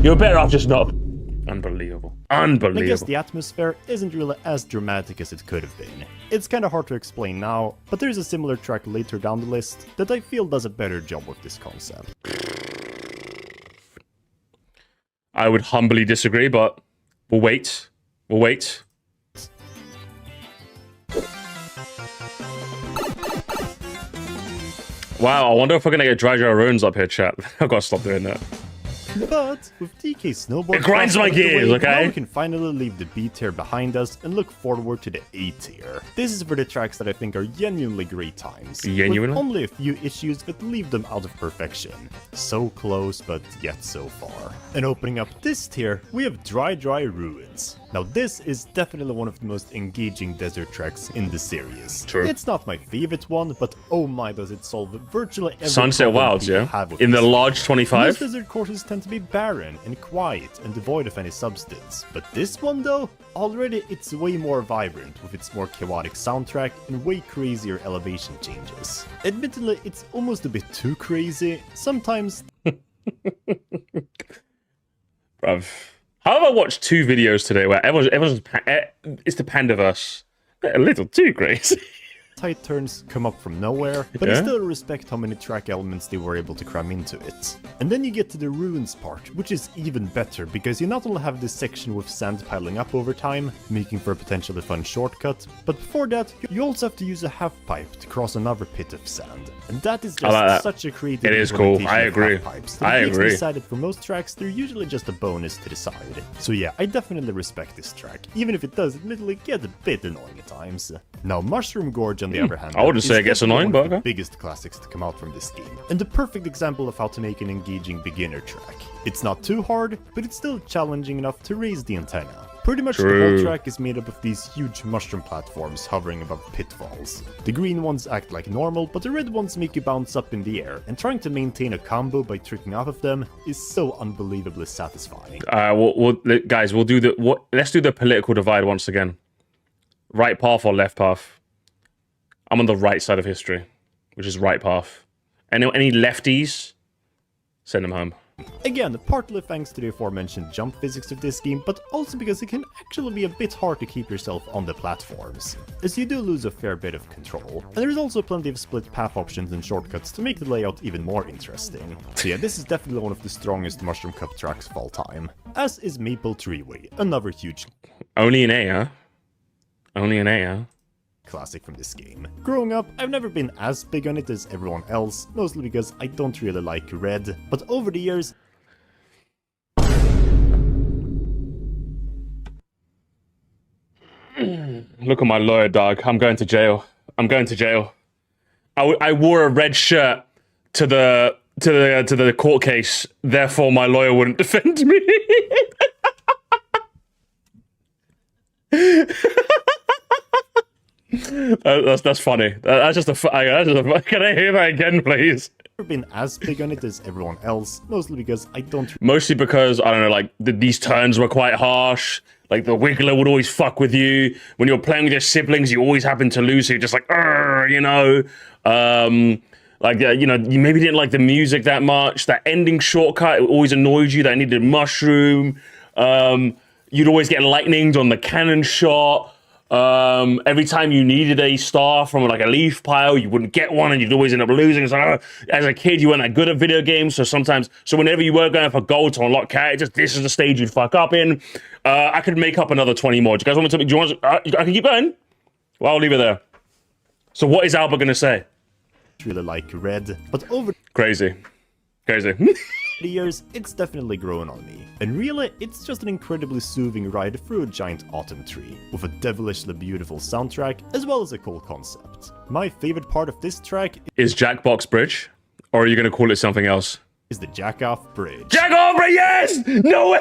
You're better off just not... Unbelievable. Unbelievable. I guess the atmosphere isn't really as dramatic as it could have been. It's kinda hard to explain now, but there's a similar track later down the list that I feel does a better job with this concept. I would humbly disagree, but we'll wait. We'll wait. Wow, I wonder if we're gonna get Dry Ruins up here, chat. I've got to stop doing that. But with DK Snowboard, it grinds my gears, okay? Now we can finally leave the B tier behind us and look forward to the A tier. This is for the tracks that I think are genuinely great times. Genuinely? With only a few issues that leave them out of perfection. So close, but yet so far. And opening up this tier, we have Dry Ruins. Now this is definitely one of the most engaging desert tracks in the series. True. It's not my favorite one, but oh my does it solve virtually every Sunset problem Wilds, people yeah? have with In the this. large 25? Most desert courses tend to be barren and quiet and devoid of any substance, but this one though, already it's way more vibrant with its more chaotic soundtrack and way crazier elevation changes. Admittedly, it's almost a bit too crazy, sometimes... Bruv. How have I watched 2 videos today where everyone's it's the Pandaverse. A little too crazy. tight turns come up from nowhere, but I still respect how many track elements they were able to cram into it. And then you get to the ruins part, which is even better, because you not only have this section with sand piling up over time, making for a potentially fun shortcut, but before that, you also have to use a half pipe to cross another pit of sand. And that is just such a creative It is cool, I agree. I agree. Decided for most tracks, they're usually just a bonus to the side. So yeah, I definitely respect this track, even if it does admittedly get a bit annoying at times. Now, Mushroom Gorge, on the other hand, I wouldn't say it gets annoying, but the biggest classics to come out from this game, and the perfect example of how to make an engaging beginner track. It's not too hard, but it's still challenging enough to raise the antenna. Pretty much the whole track is made up of these huge mushroom platforms hovering above pitfalls. The green ones act like normal, but the red ones make you bounce up in the air, and trying to maintain a combo by tricking off of them is so unbelievably satisfying. Guys, let's do the political divide once again. Right path or left path? I'm on the right side of history, which is right path. Any lefties? Send them home. Again, partly thanks to the aforementioned jump physics of this game, but also because it can actually be a bit hard to keep yourself on the platforms, as you do lose a fair bit of control. And there's also plenty of split path options and shortcuts to make the layout even more interesting. So yeah, this is definitely one of the strongest Mushroom Cup tracks of all time. As is Maple Treeway, another huge... Only an A, huh? Only an A, huh? Classic from this game. Growing up, I've never been as big on it as everyone else, mostly because I don't really like red, but over the years... Look at my lawyer, dog. I'm going to jail. I'm going to jail. I wore a red shirt to the court case, therefore my lawyer wouldn't defend me. That's funny. That's just a. Can I hear that again, please? never been as big on it as everyone else, mostly because I don't Mostly because, I don't know, like, these turns were quite harsh. Like, the Wiggler would always fuck with you. When you're playing with your siblings, you always happen to lose, so you're just like, you know. You know, you maybe didn't like the music that much. That ending shortcut, it always annoyed you. That needed mushroom. You'd always get lightninged on the cannon shot. Every time you needed a star from like a leaf pile, you wouldn't get one and you'd always end up losing. So, as a kid, you weren't that good at video games. So whenever you were going for gold to unlock characters, this is the stage you'd fuck up in. I could make up another 20 more. Do you guys want me to, do you want, I can keep going? Well, I'll leave it there. So what is Albert going to say? really like red, but over Crazy. the years, it's definitely grown on me. And really, it's just an incredibly soothing ride through a giant autumn tree, with a devilishly beautiful soundtrack, as well as a cool concept. My favorite part of this track Is Jackbox Bridge? Or are you going to call it something else? is the Jack-Off Bridge. Jack-Off Bridge, yes! No way!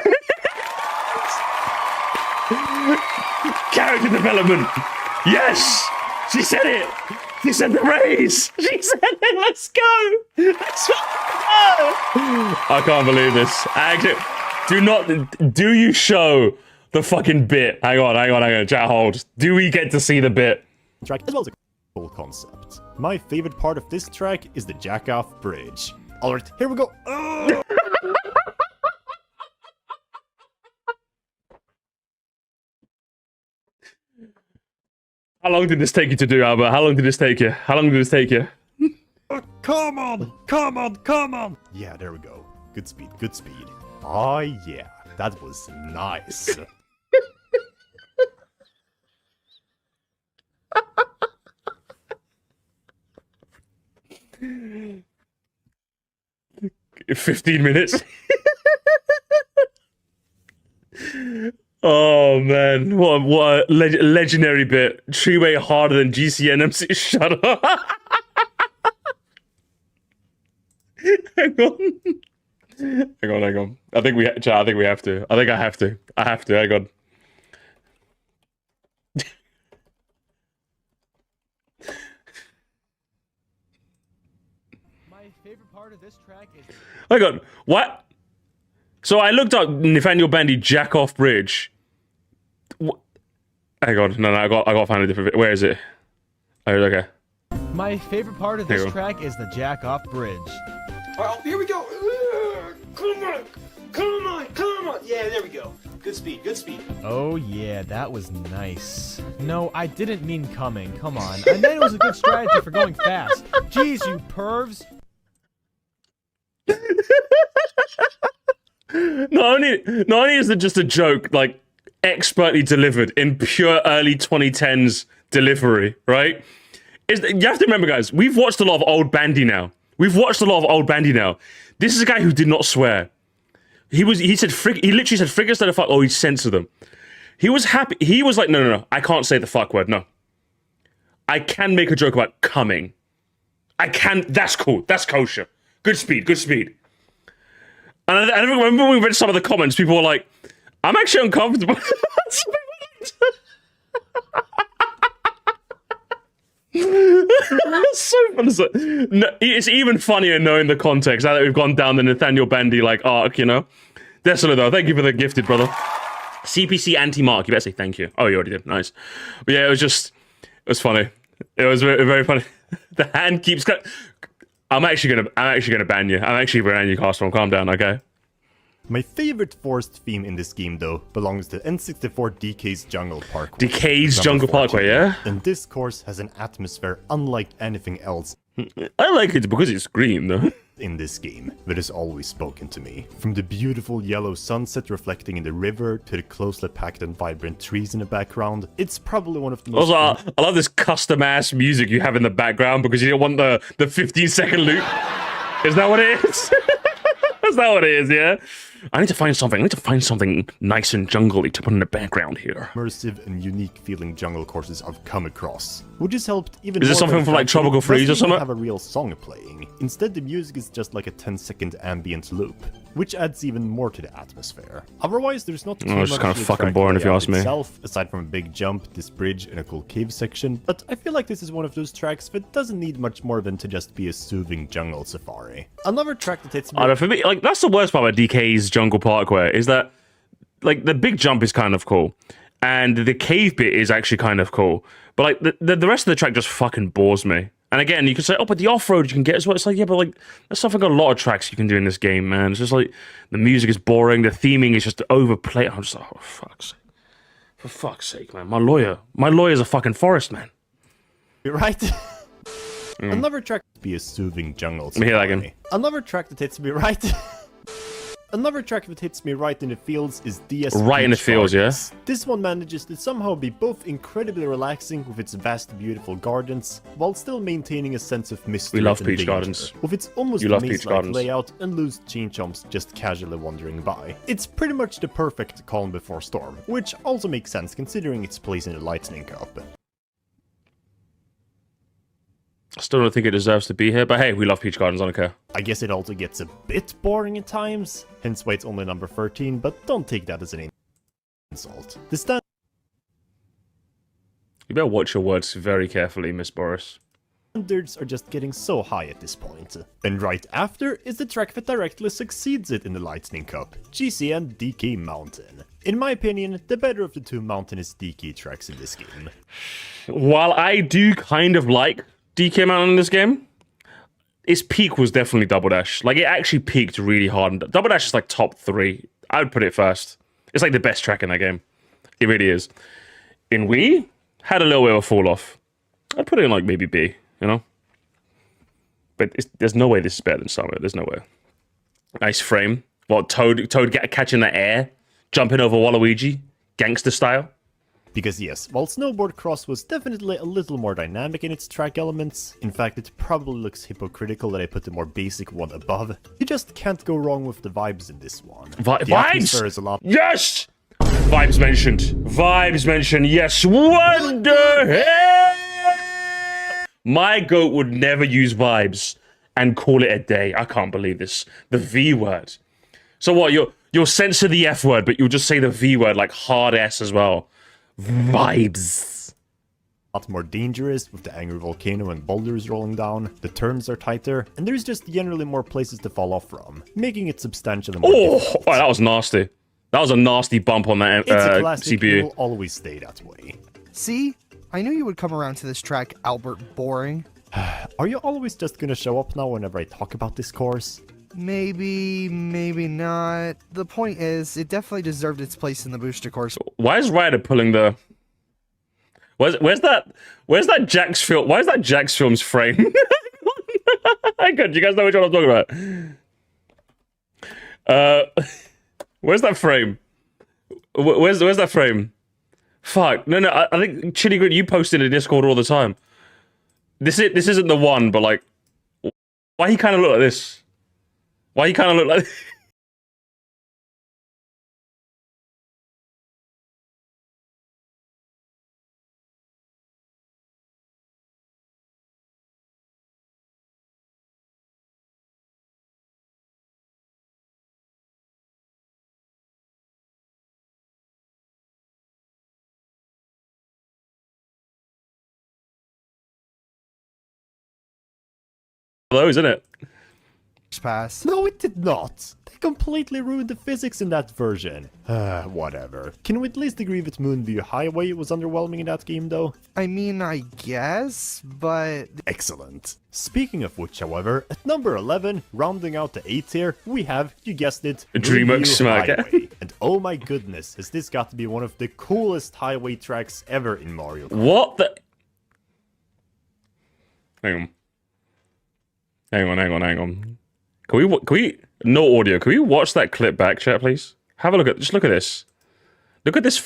Character development! Yes! She said it! She said the raise! She said it! Let's go! Let's go! I can't believe this. Actually, do you show the fucking bit? Hang on. Chat hold. Do we get to see the bit? Track, as well as a cool concept. My favorite part of this track is the Jack-Off Bridge. Alright, here we go. How long did this take you to do, Albert? How long did this take you? Come on! Yeah, there we go. Good speed. Oh yeah, that was nice. 15 minutes. Oh man, what a legendary bit. Treeway harder than GCN MC. Shut up. Hang on. I think we have to. I have to. Hang on. My favorite part of this track is... Hang on. What? So I looked up Nathaniel Bandy Jack-Off Bridge. Hang on. No, I got to find a different bit. Where is it? Oh, okay. My favorite part of this track is the Jack-Off Bridge. Oh, here we go. Come on. Yeah, there we go. Good speed. Oh yeah, that was nice. No, I didn't mean coming. Come on. I meant it was a good strategy for going fast. Jeez, you pervs. Not only is it just a joke, like, expertly delivered in pure early 2010s delivery, right? You have to remember, guys, we've watched a lot of old Bandy now. This is a guy who did not swear. He literally said frig instead of fuck, he censored them. He was happy. He was like, no, I can't say the fuck word, no. I can make a joke about coming. I can, that's cool, that's kosher. Good speed. And I remember when we read some of the comments, people were like, I'm actually uncomfortable. So funny. No, it's even funnier knowing the context now that we've gone down the Nathaniel Bandy like arc, you know. Desolate though, thank you for the gifted, brother. CPC anti-mark, you better say thank you. Oh, you already did, nice. But yeah, it was funny. It was very, very funny. The hand keeps cut. I'm actually gonna ban you. I'm actually banning you, Castron. Calm down, okay? My favorite forced theme in this game, though, belongs to N64 DK's Jungle Parkway. Decade's Jungle Parkway, yeah? And this course has an atmosphere unlike anything else I like it because it's green, though. in this game that has always spoken to me. From the beautiful yellow sunset reflecting in the river to the closely packed and vibrant trees in the background, it's probably one of the most... Also, I love this custom-ass music you have in the background because you don't want the 15-second loop. Is that what it is? Is that what it is, yeah? I need to find something. I need to find something nice and jungly to put in the background here. Immersive and unique feeling jungle courses I've come across, which has helped even Is more. it something from like Tropical Freeze or something? Have a real song playing. Instead, the music is just like a 10-second ambient loop, which adds even more to the atmosphere. Otherwise, there's not too much. It's just kind to of the fucking track boring if you layout ask me. itself, aside from a big jump, this bridge, and a cool cave section. But I feel like this is one of those tracks that doesn't need much more than to just be a soothing jungle safari. Another track that hits me. I don't know, for me, like that's the worst part about DK's Jungle Parkway is that, like, the big jump is kind of cool, and the cave bit is actually kind of cool, but like the rest of the track just fucking bores me. And again, you can say, oh, but the off-road you can get as well. It's like, yeah, but like there's something a lot of tracks you can do in this game, man. It's just like the music is boring, the theming is just overplayed. I'm just like, oh, for fuck's sake, man. My lawyer's a fucking forest, man. You're right. Another track to be a soothing jungle Let me hear that safari. again. Another track that hits me right. Another track that hits me right in the feels is DS. Right in the Beach feels, yeah? Gardens. This one manages to somehow be both incredibly relaxing with its vast, beautiful gardens, while still maintaining a sense of mystery. We love and Peach danger, Gardens. with its almost You love Peach maze-like Gardens. layout and loose chain chomps just casually wandering by. It's pretty much the perfect calm before storm, which also makes sense considering its place in the Lightning Cup. I still don't think it deserves to be here, but hey, we love Peach Gardens, I don't care. I guess it also gets a bit boring at times, hence why it's only number 13, but don't take that as an insult. The You better watch your words very carefully, Miss Boris. standards are just getting so high at this point. And right after is the track that directly succeeds it in the Lightning Cup, GCN DK Mountain. In my opinion, the better of the two mountainous DK tracks in this game. While I do kind of like DK Mountain in this game, its peak was definitely Double Dash. Like, it actually peaked really hard. Double Dash is like top 3. I would put it first. It's like the best track in that game. It really is. In Wii, had a little bit of a fall off. I'd put it in like maybe B, you know? But there's no way this is better than Summer. There's no way. Nice frame. Well, Toad catching the air, jumping over Waluigi, gangster style. Because yes, while Snowboard Cross was definitely a little more dynamic in its track elements, in fact it probably looks hypocritical that I put the more basic one above, you just can't go wrong with the vibes in this one. The atmosphere is a lot. Yes! Vibes mentioned. Vibes mentioned. Yes. What the hell? My goat would never use vibes and call it a day. I can't believe this. The V word. So what? You'll censor the F word, but you'll just say the V word like hard S as well. Vibes. A lot more dangerous with the angry volcano and boulders rolling down, the turns are tighter, and there's just generally more places to fall off from, making it substantially more difficult. Oh, that was nasty. That was a nasty bump on that It's a classic, CPU. it will always stay that way. See? I knew you would come around to this track, Albert Boring. Are you always just gonna show up now whenever I talk about this course? Maybe, maybe not. The point is, it definitely deserved its place in the booster course. Why is Ryder pulling the? Where's that Jax film? Why is that Jax film's frame? Hang on, do you guys know which one I'm talking about? Where's that frame? Where's that frame? Fuck, no, I think Chili Grit, you post in the Discord all the time. This isn't the one, but like, why he kind of look like this? Why he kind of look like? Those, isn't it? Pass. No, it did not. They completely ruined the physics in that version. Whatever. Can we at least agree that Moonview Highway was underwhelming in that game, though? I mean, I guess, but... Excellent. Speaking of which, however, at number 11, rounding out the A tier, we have, you guessed it, DreamWorks Moonview Smack. Highway. And oh my goodness, has this got to be one of the coolest highway tracks ever in Mario Kart. What the? Hang on. Can we no audio? Can we watch that clip back, chat, please? Have a look at this. Look at this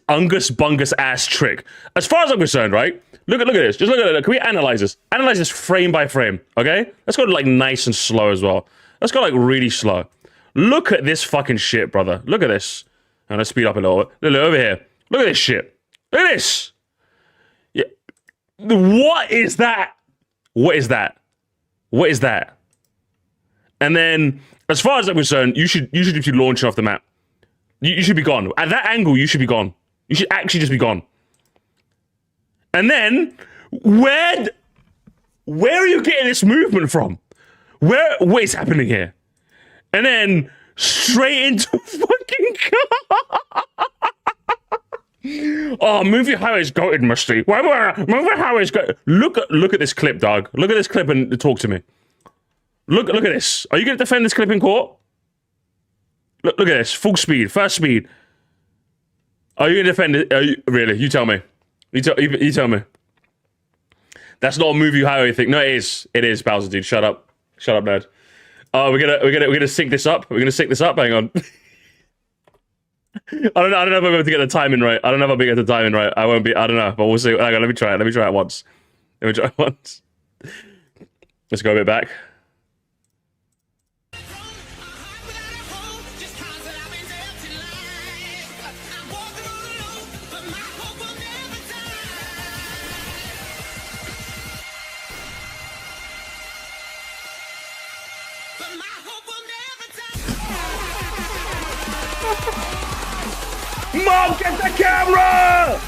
Ungus Bungus ass trick. As far as I'm concerned, right? Look at this. Just look at it. Can we analyze this? Analyze this frame by frame, okay? Let's go like nice and slow as well. Let's go like really slow. Look at this fucking shit, brother. Look at this. And let's speed up a little bit. Look over here. Look at this shit. Look at this. Yeah. What is that? What is that? What is that? And then, as far as I'm concerned, you should just be launching off the map. You should be gone. At that angle, you should be gone. You should actually just be gone. And then, where are you getting this movement from? What is happening here? And then, straight into fucking car. Oh, movie highway's goated, Moresty. Movie highway's goated. Look at this clip, dog. Look at this clip and talk to me. Look at this. Are you going to defend this clip in court? Look at this. Full speed. First speed. Are you going to defend it? Really? You tell me. You tell me. That's not a movie highway thing. No, it is. It is, Bowser, dude. Shut up. Shut up, nerd. Oh, we're gonna sync this up. We're gonna sync this up. Hang on. I don't know if I'm able to get the timing right. I don't know if I'll be able to get the timing right. I won't be. I don't know, but we'll see. Hang on, let me try it. Let me try it once. Let's go a bit back. Mom, get the camera!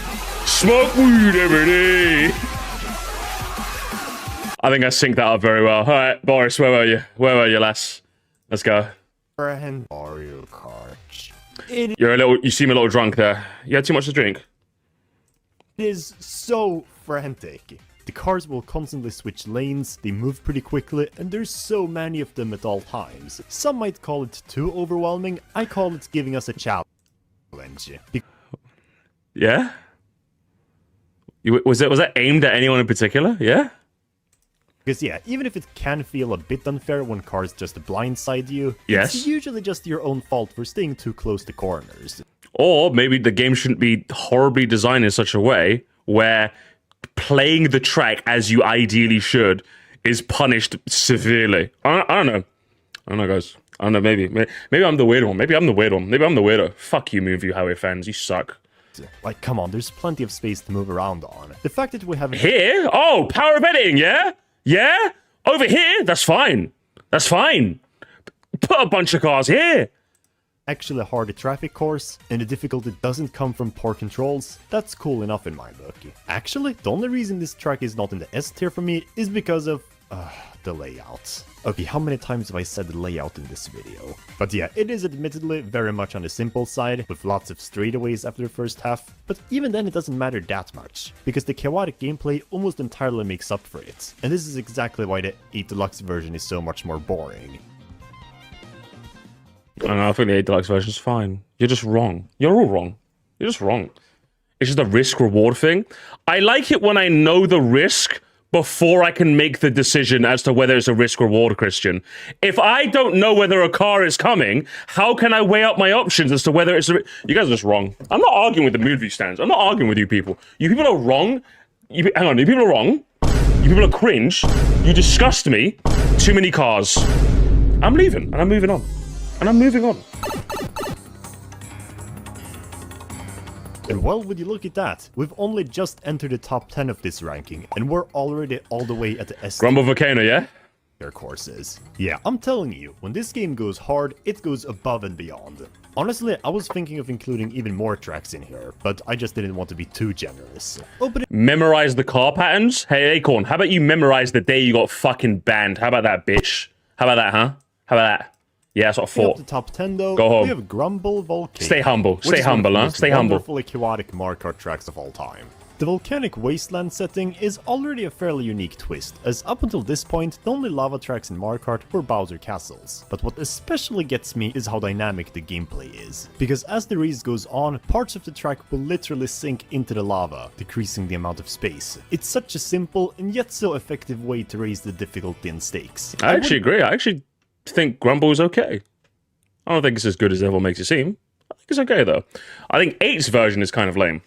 Smoke weed every day. I think I synced that up very well. All right, Boris, where were you? Where were you, lass? Let's go. And Mario Kart. You seem a little drunk there. You had too much to drink. It is so frantic. The cars will constantly switch lanes, they move pretty quickly, and there's so many of them at all times. Some might call it too overwhelming, I call it giving us a challenge. Yeah? Was that aimed at anyone in particular? Yeah? Because yeah, even if it can feel a bit unfair when cars just blindside you, yes, it's usually just your own fault for staying too close to corners. Or maybe the game shouldn't be horribly designed in such a way where playing the track as you ideally should is punished severely. I don't know. I don't know, guys. I don't know, maybe I'm the weird one. Maybe I'm the weird one. Maybe I'm the weirdo. Fuck you, movie highway fans. You suck. Like, come on, there's plenty of space to move around on. The fact that we haven't... Here? Oh, power of editing, yeah? Yeah? Over here? That's fine. That's fine. Put a bunch of cars here. Actually a harder traffic course, and the difficulty doesn't come from poor controls, that's cool enough in my book. Actually, the only reason this track is not in the S tier for me is because of... the layout. Okay, how many times have I said the layout in this video? But yeah, it is admittedly very much on the simple side, with lots of straightaways after the first half, but even then it doesn't matter that much, because the chaotic gameplay almost entirely makes up for it, and this is exactly why the 8 Deluxe version is so much more boring. I don't know, I think the 8 Deluxe version is fine. You're just wrong. You're all wrong. You're just wrong. It's just a risk-reward thing. I like it when I know the risk before I can make the decision as to whether it's a risk-reward, Christian. If I don't know whether a car is coming, how can I weigh up my options as to whether it's a... You guys are just wrong. I'm not arguing with the movie stands. I'm not arguing with you people. You people are wrong. Hang on, you people are wrong. You people are cringe. You disgust me. Too many cars. I'm leaving, and I'm moving on. And I'm moving on. And well, would you look at that? We've only just entered the top 10 of this ranking, and we're already all the way at the S Grumble Volcano, yeah? courses. Yeah, I'm telling you, when this game goes hard, it goes above and beyond. Honestly, I was thinking of including even more tracks in here, but I just didn't want to be too generous. Memorize the car patterns? Hey, Acorn, how about you memorize the day you got fucking banned? How about that, bitch? How about that, huh? How about that? Yeah, that's what I thought. The top 10 though, Go home. we have Grumble Volcano. Stay humble. Stay humble, huh? Stay humble. Wonderfully chaotic Mario Kart tracks of all time. The volcanic wasteland setting is already a fairly unique twist, as up until this point, the only lava tracks in Mario Kart were Bowser castles. But what especially gets me is how dynamic the gameplay is. Because as the race goes on, parts of the track will literally sink into the lava, decreasing the amount of space. It's such a simple and yet so effective way to raise the difficulty and stakes. I actually agree. I actually think Grumble is okay. I don't think it's as good as everyone makes it seem. I think it's okay, though. I think 8's version is kind of lame.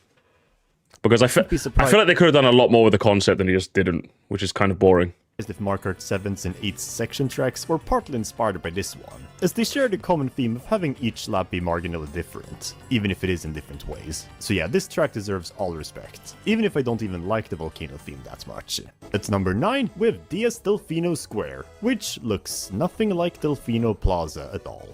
Because I feel like they could have done a lot more with the concept than they just didn't, which is kind of boring. As if Mario Kart 7's and 8's section tracks were partly inspired by this one, as they share the common theme of having each lap be marginally different, even if it is in different ways. So yeah, this track deserves all respect, even if I don't even like the volcano theme that much. At number 9, we have Diaz Delfino Square, which looks nothing like Delfino Plaza at all.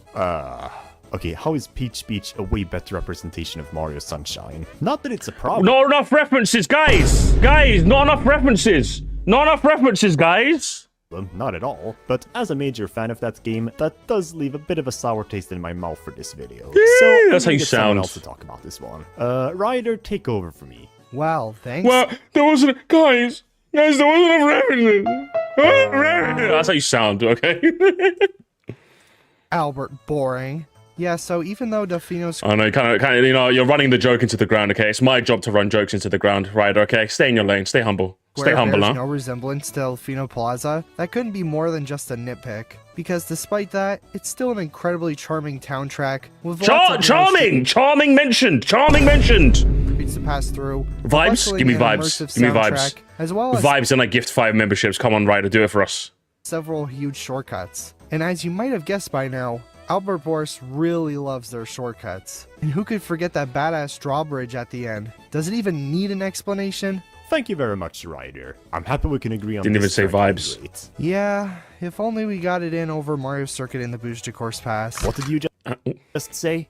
Okay, how is Peach Beach a way better representation of Mario Sunshine? Not that it's a problem. Not enough references, guys! Guys, not enough references! Not enough references, guys! Not at all, but as a major fan of that game, that does leave a bit of a sour taste in my mouth for this video. So that's how you get someone sound. else to talk about this one. Ryder, take over for me. Well, thanks. Well, there wasn't... Guys, there wasn't enough references. That's how you sound, okay? Albert, boring. Yeah, so even though Delfino's... I know, kind of, you know, you're running the joke into the ground, okay? It's my job to run jokes into the ground, Ryder, okay? Stay in your lane, stay humble. Stay humble, bears huh? no resemblance to Delfino Plaza, that couldn't be more than just a nitpick. Because despite that, it's still an incredibly charming town track with lots of Charming mentioned! streets to pass through. Vibes? Give me an vibes. immersive Give me vibes. soundtrack, as well as Vibes and like gift 5 memberships. Come on, Ryder, do it for us. several huge shortcuts. And as you might have guessed by now, Albert Boris really loves their shortcuts. And who could forget that badass drawbridge at the end? Does it even need an explanation? Thank you very much, Ryder. I'm happy we can agree on Didn't even this say track vibes. being great. Yeah, if only we got it in over Mario Circuit in the Booster Course Pass. What did you just say?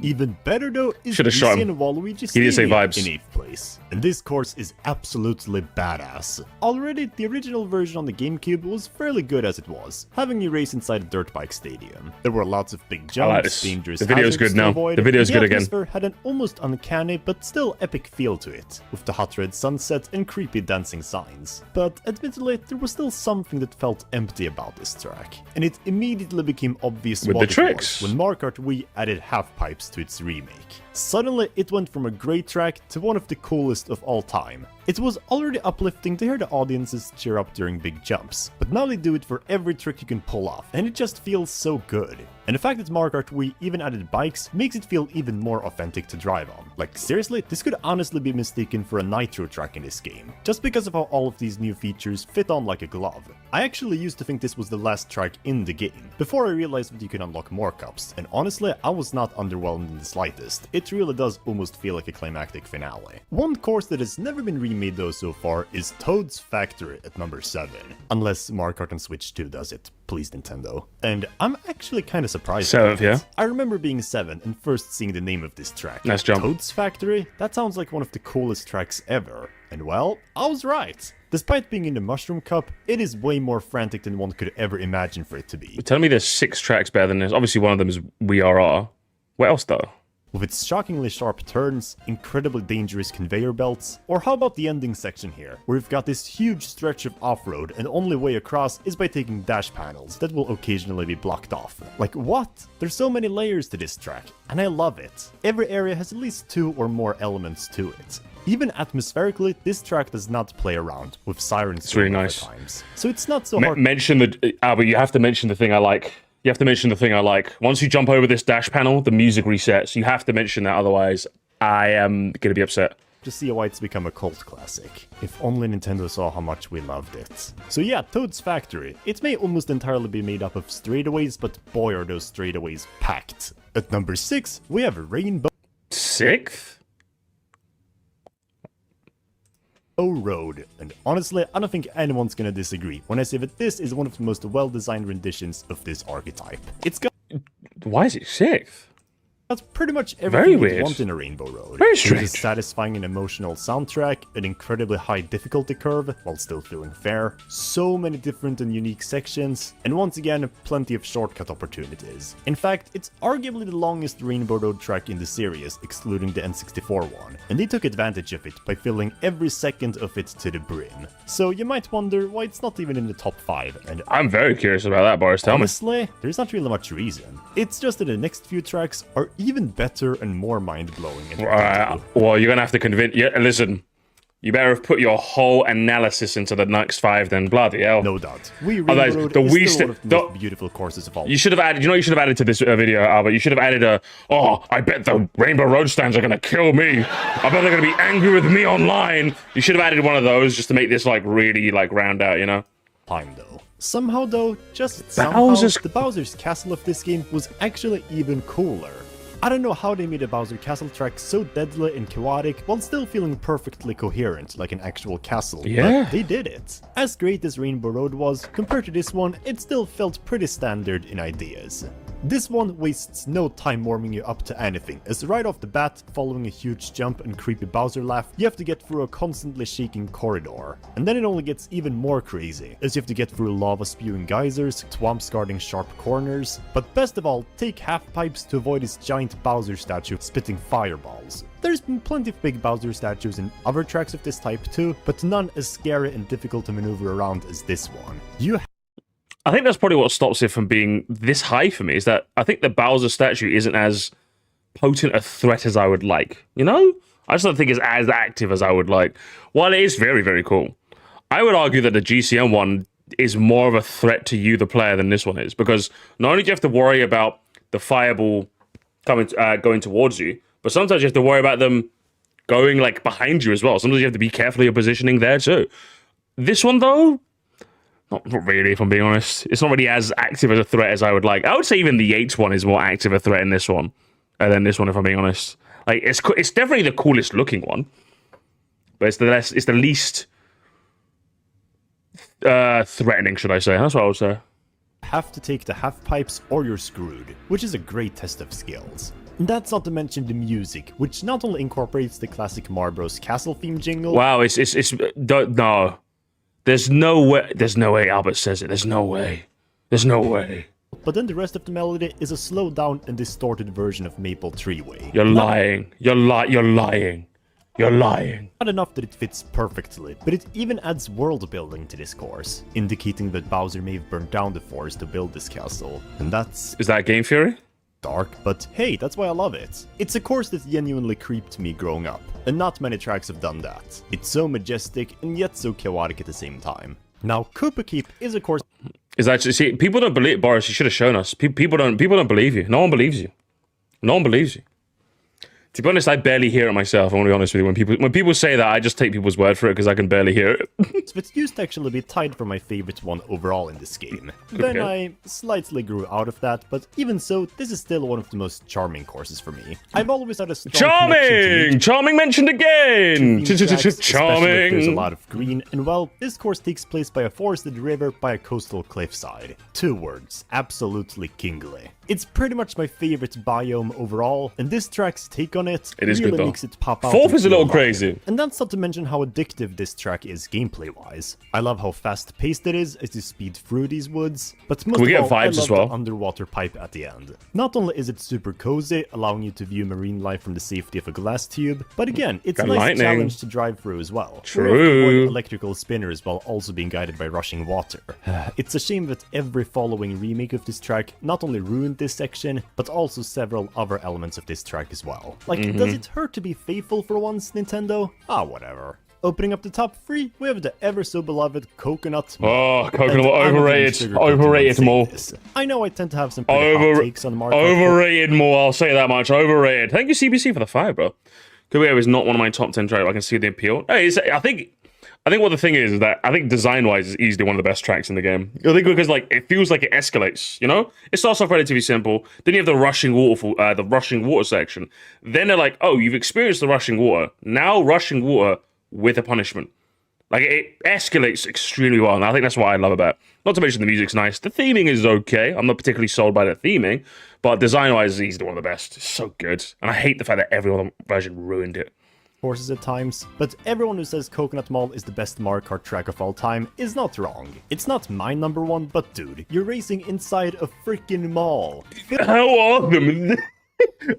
Even better though is Should've shot him. and Waluigi He didn't say Stadium vibes. in 8th place. And this course is absolutely badass. Already, the original version on the GameCube was fairly good as it was, having you race inside a dirt bike stadium. There were lots of big jumps, like this. dangerous The video's hazards good to now. avoid, The video's and good again. atmosphere had an almost uncanny but still epic feel to it, with the hot red sunset and creepy dancing signs. But admittedly, there was still something that felt empty about this track, and it immediately became obvious With what the it tricks. was when Mario Kart Wii added half pipes to its remake. Suddenly, it went from a great track to one of the coolest of all time. It was already uplifting to hear the audiences cheer up during big jumps, but now they do it for every trick you can pull off, and it just feels so good. And the fact that Mario Kart Wii even added bikes makes it feel even more authentic to drive on. Like seriously, this could honestly be mistaken for a Nitro track in this game, just because of how all of these new features fit on like a glove. I actually used to think this was the last track in the game, before I realized that you could unlock more cups, and honestly, I was not underwhelmed in the slightest. It really does almost feel like a climactic finale. One course that has never been remade though so far is Toad's Factory at number 7. Unless Mario Kart on Switch 2 does it. Please, Nintendo. And I'm actually kind of surprised. 7th, yeah? I remember being 7 and first seeing the name of this track. Nice jump. Toad's Factory? That sounds like one of the coolest tracks ever. And well, I was right. Despite being in the Mushroom Cup, it is way more frantic than one could ever imagine for it to be. Tell me there's 6 tracks better than this. Obviously, one of them is WRR. What else, though? With its shockingly sharp turns, incredibly dangerous conveyor belts, or how about the ending section here, where we've got this huge stretch of off-road and the only way across is by taking dash panels that will occasionally be blocked off. Like what? There's so many layers to this track, and I love it. Every area has at least 2 or more elements to it. Even atmospherically, this track does not play around, with sirens It's really going nice. at times. So it's not so hard. Mention the... Albert, you have to mention the thing I like. You have to mention the thing I like. Once you jump over this dash panel, the music resets. You have to mention that, otherwise I am going to be upset. To see why it's become a cult classic. If only Nintendo saw how much we loved it. So yeah, Toad's Factory. It may almost entirely be made up of straightaways, but boy are those straightaways packed. At number 6, we have Rainbow 6th? Road. And honestly, I don't think anyone's gonna disagree when I say that this is one of the most well-designed renditions of this archetype. It's got Why is it 6th? pretty much Very everything you weird. want in a Rainbow Road. Very There's strange. a satisfying and emotional soundtrack, an incredibly high difficulty curve, while still feeling fair, so many different and unique sections, and once again, plenty of shortcut opportunities. In fact, it's arguably the longest Rainbow Road track in the series, excluding the N64 one, and they took advantage of it by filling every second of it to the brim. So you might wonder why it's not even in the top 5, and I'm very curious about that, Boris. Tell me. honestly, there's not really much reason. It's just that the next few tracks are even better and more mind-blowing. Alright, well, you're going to have to convince... Yeah, listen. You better have put your whole analysis into the next 5 then. Bloody hell. No doubt. Rainbow Otherwise, Road the is Wii still one of the the- most beautiful courses of all. You should have added, you know what you should have added to this video, Albert? You should have added I bet the Rainbow Road stands are going to kill me. I bet they're going to be angry with me online. You should have added one of those just to make this, like, really, like, round out, you know? Time, though. Somehow, though, Bowser's- the Bowser's Castle of this game was actually even cooler. I don't know how they made a Bowser Castle track so deadly and chaotic while still feeling perfectly coherent like an actual castle, Yeah. but they did it. As great as Rainbow Road was, compared to this one, it still felt pretty standard in ideas. This one wastes no time warming you up to anything, as right off the bat, following a huge jump and creepy Bowser laugh, you have to get through a constantly shaking corridor. And then it only gets even more crazy, as you have to get through lava-spewing geysers, swamps guarding sharp corners, but best of all, take half-pipes to avoid his giant Bowser statue spitting fireballs. There's been plenty of big Bowser statues in other tracks of this type too, but none as scary and difficult to maneuver around as this one. I think that's probably what stops it from being this high for me, is that I think the Bowser statue isn't as potent a threat as I would like, you know? I just don't think it's as active as I would like. While it is very, very cool, I would argue that the GCN one is more of a threat to you, the player, than this one is, because not only do you have to worry about the fireball going towards you, but sometimes you have to worry about them going, like, behind you as well. Sometimes you have to be careful of your positioning there, too. This one, though, not really, if I'm being honest. It's not really as active as a threat as I would like. I would say even the 8 one is more active a threat in this one than this one, if I'm being honest. Like, it's definitely the coolest looking one, but it's the least threatening, should I say? That's what I would say. Have to take the half pipes or you're screwed, which is a great test of skills. And that's not to mention the music, which not only incorporates the classic Mario Bros. Castle theme jingle. Wow, no. There's no way Albert says it. There's no way. But then the rest of the melody is a slowed down and distorted version of Maple Treeway. You're lying. You're lying. Not enough that it fits perfectly, but it even adds world building to this course, indicating that Bowser may have burned down the forest to build this castle. And that's Is that Game Theory? dark, but hey, that's why I love it. It's a course that genuinely creeped me growing up, and not many tracks have done that. It's so majestic and yet so chaotic at the same time. Now, Koopa Keep is a course. Is that, see, people don't believe, Boris, you should have shown us. People don't believe you. No one believes you. To be honest, I barely hear it myself. I want to be honest with you. When people say that, I just take people's word for it because I can barely hear it. That used to actually be tied for my favorite one overall in this game. Then I slightly grew out of that, but even so, this is still one of the most charming courses for me. I've always had a strong connection to Charming mentioned again! Especially Charming! if there's a lot of green, and well, this course takes place by a forested river by a coastal cliffside. 2 words, absolutely kingly. It's pretty much my favorite biome overall, and this track's take on it is really good though. makes it pop out. 4th is a little lot. crazy. And that's not to mention how addictive this track is gameplay-wise. I love how fast-paced it is as you speed through these woods, but most We get of all, I vibes love as well. the underwater pipe at the end. Not only is it super cozy, allowing you to view marine life from the safety of a glass tube, but again, it's a Got nice lightning. challenge to drive through as well. True. Where you have to avoid electrical spinners while also being guided by rushing water. It's a shame that every following remake of this track not only ruined this section, but also several other elements of this track as well. Like, does it hurt to be faithful for once, Nintendo? Ah, whatever. Opening up the top 3, we have the ever so beloved Coconut Mall. Oh, Coconut And Mall, I'm not gonna overrated. sugarcoat Overrated when Mall. saying this. I know I tend to have some pretty hot takes on Mario Kart. Overrated Mall, I'll say that much. Overrated. Thank you, CBC, for the 5, bro. Kubier is not one of my top 10 tracks. I can see the appeal. Hey, I think what the thing is that I think design-wise is easily one of the best tracks in the game. I think because like it feels like it escalates, you know? It starts off relatively simple. Then you have the rushing water section. Then they're like, oh, you've experienced the rushing water. Now rushing water with a punishment. Like it escalates extremely well, and I think that's what I love about it. Not to mention the music's nice. The theming is okay. I'm not particularly sold by the theming, but design-wise, is easily one of the best. It's so good, and I hate the fact that every other version ruined it. Courses at times, but everyone who says Coconut Mall is the best Mario Kart track of all time is not wrong. It's not my number 1, but dude, you're racing inside a freaking mall. How awesome is this?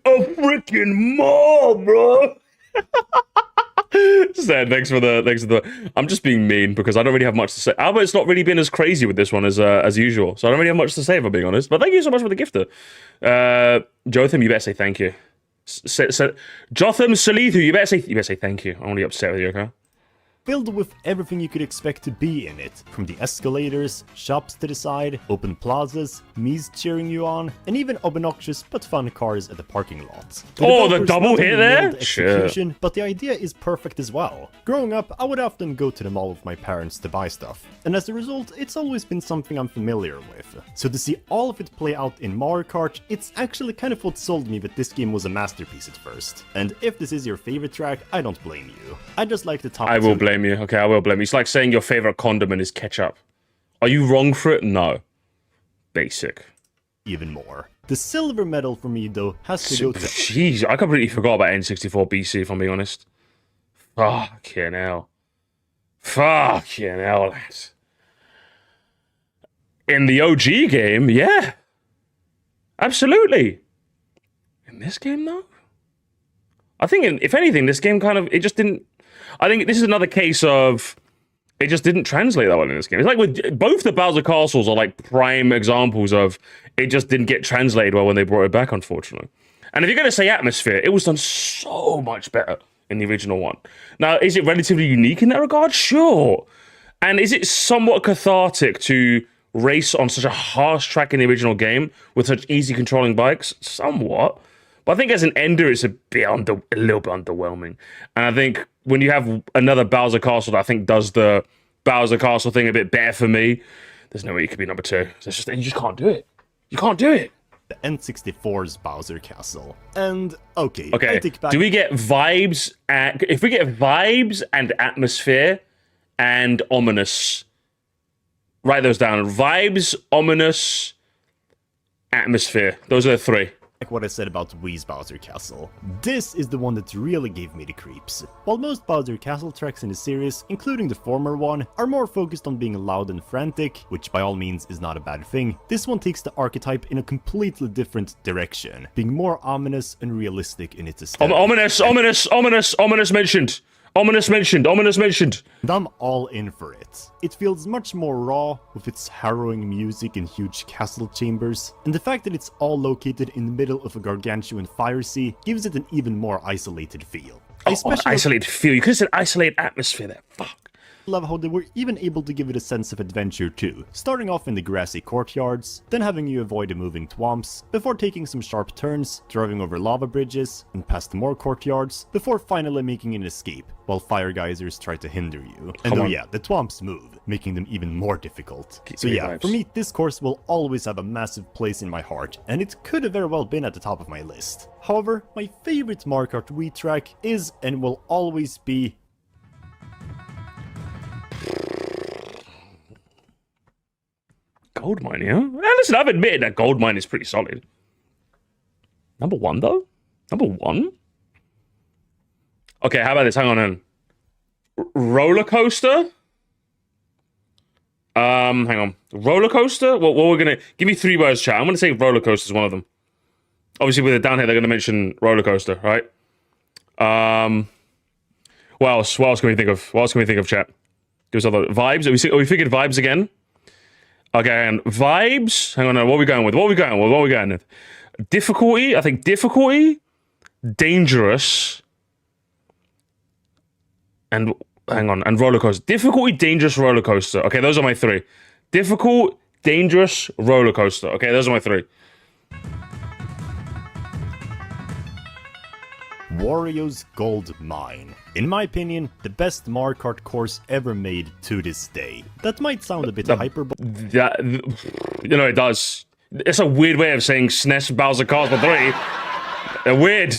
A freaking mall, bro! Sad. Thanks for the. I'm just being mean because I don't really have much to say. Albert's not really been as crazy with this one as usual, so I don't really have much to say if I'm being honest. But thank you so much for the gifter, Jotham. You better say thank you. Jotham Salithu, you better say thank you. I'm only upset with you, okay? filled with everything you could expect to be in it, from the escalators, shops to the side, open plazas, Mies cheering you on, and even obnoxious but fun cars at the parking lot. Oh, the developers double not hit only there? nailed execution, but the idea is perfect as well. Growing up, I would often go to the mall with my parents to buy stuff, and as a result, it's always been something I'm familiar with. So to see all of it play out in Mario Kart, it's actually kind of what sold me that this game was a masterpiece at first. And if this is your favorite track, I don't blame you. I just like the top I will two. blame you. Okay, I will blame you. It's like saying your favorite condiment is ketchup. Are you wrong for it? No. Basic. Even more. The silver medal for me, though, has to go to... Jeez, I completely forgot about N64 BC, if I'm being honest. Fucking hell. Fucking hell, lads. In the OG game, yeah. Absolutely. In this game, though? I think, if anything, this game kind of... It just didn't... I think this is another case of... It just didn't translate that well in this game. It's like with both the Bowser Castles are like prime examples of it just didn't get translated well when they brought it back, unfortunately. And if you're going to say atmosphere, it was done so much better in the original one. Now, is it relatively unique in that regard? Sure. And is it somewhat cathartic to race on such a harsh track in the original game with such easy controlling bikes? Somewhat. But I think as an ender, it's a little bit underwhelming. And I think when you have another Bowser Castle that I think does the Bowser Castle thing a bit better for me, there's no way you could be number 2. You just can't do it. You can't do it. The N64's Bowser Castle. And, okay, Okay, I take back... do we get vibes? If we get vibes and atmosphere and ominous, write those down. Vibes, ominous, atmosphere. Those are the 3. Like what I said about Wii's Bowser Castle. This is the one that really gave me the creeps. While most Bowser Castle tracks in the series, including the former one, are more focused on being loud and frantic, which by all means is not a bad thing, this one takes the archetype in a completely different direction, being more ominous and realistic in its aesthetic. Ominous mentioned. Ominous mentioned. And I'm all in for it. It feels much more raw, with its harrowing music and huge castle chambers, and the fact that it's all located in the middle of a gargantuan fire sea gives it an even more isolated feel. Isolated feel. You could have said isolated atmosphere there. Fuck. Love how they were even able to give it a sense of adventure too, starting off in the grassy courtyards, then having you avoid the moving twomps, before taking some sharp turns, driving over lava bridges, and past more courtyards, before finally making an escape, while fire geysers try to hinder you. And oh yeah, the twomps move, making them even more difficult. So yeah, for me, this course will always have a massive place in my heart, and it could have very well been at the top of my list. However, my favorite Mario Kart Wii track is and will always be Goldmine, yeah? Listen, I've admitted that Goldmine is pretty solid. Number 1, though? Number 1? Okay, how about this? Hang on. Roller coaster? Hang on. Roller coaster? Well, we're gonna... Give me 3 words, chat. I'm gonna say roller coaster is one of them. Obviously, with it down here, they're gonna mention roller coaster, right? What else? What else can we think of? What else can we think of, chat? Give us other... Vibes? Are we figured vibes again? Okay, and vibes. Hang on, what are we going with? What are we going with? Difficulty. I think difficulty, dangerous, and hang on, and roller coaster. Difficulty, dangerous, roller coaster. Okay, those are my 3. Difficult, dangerous, roller coaster. Okay, those are my 3. Wario's Gold Mine. In my opinion, the best Mario Kart course ever made to this day. That might sound a bit hyperbole. It does. It's a weird way of saying SNES Bowser Castle 3. They're weird.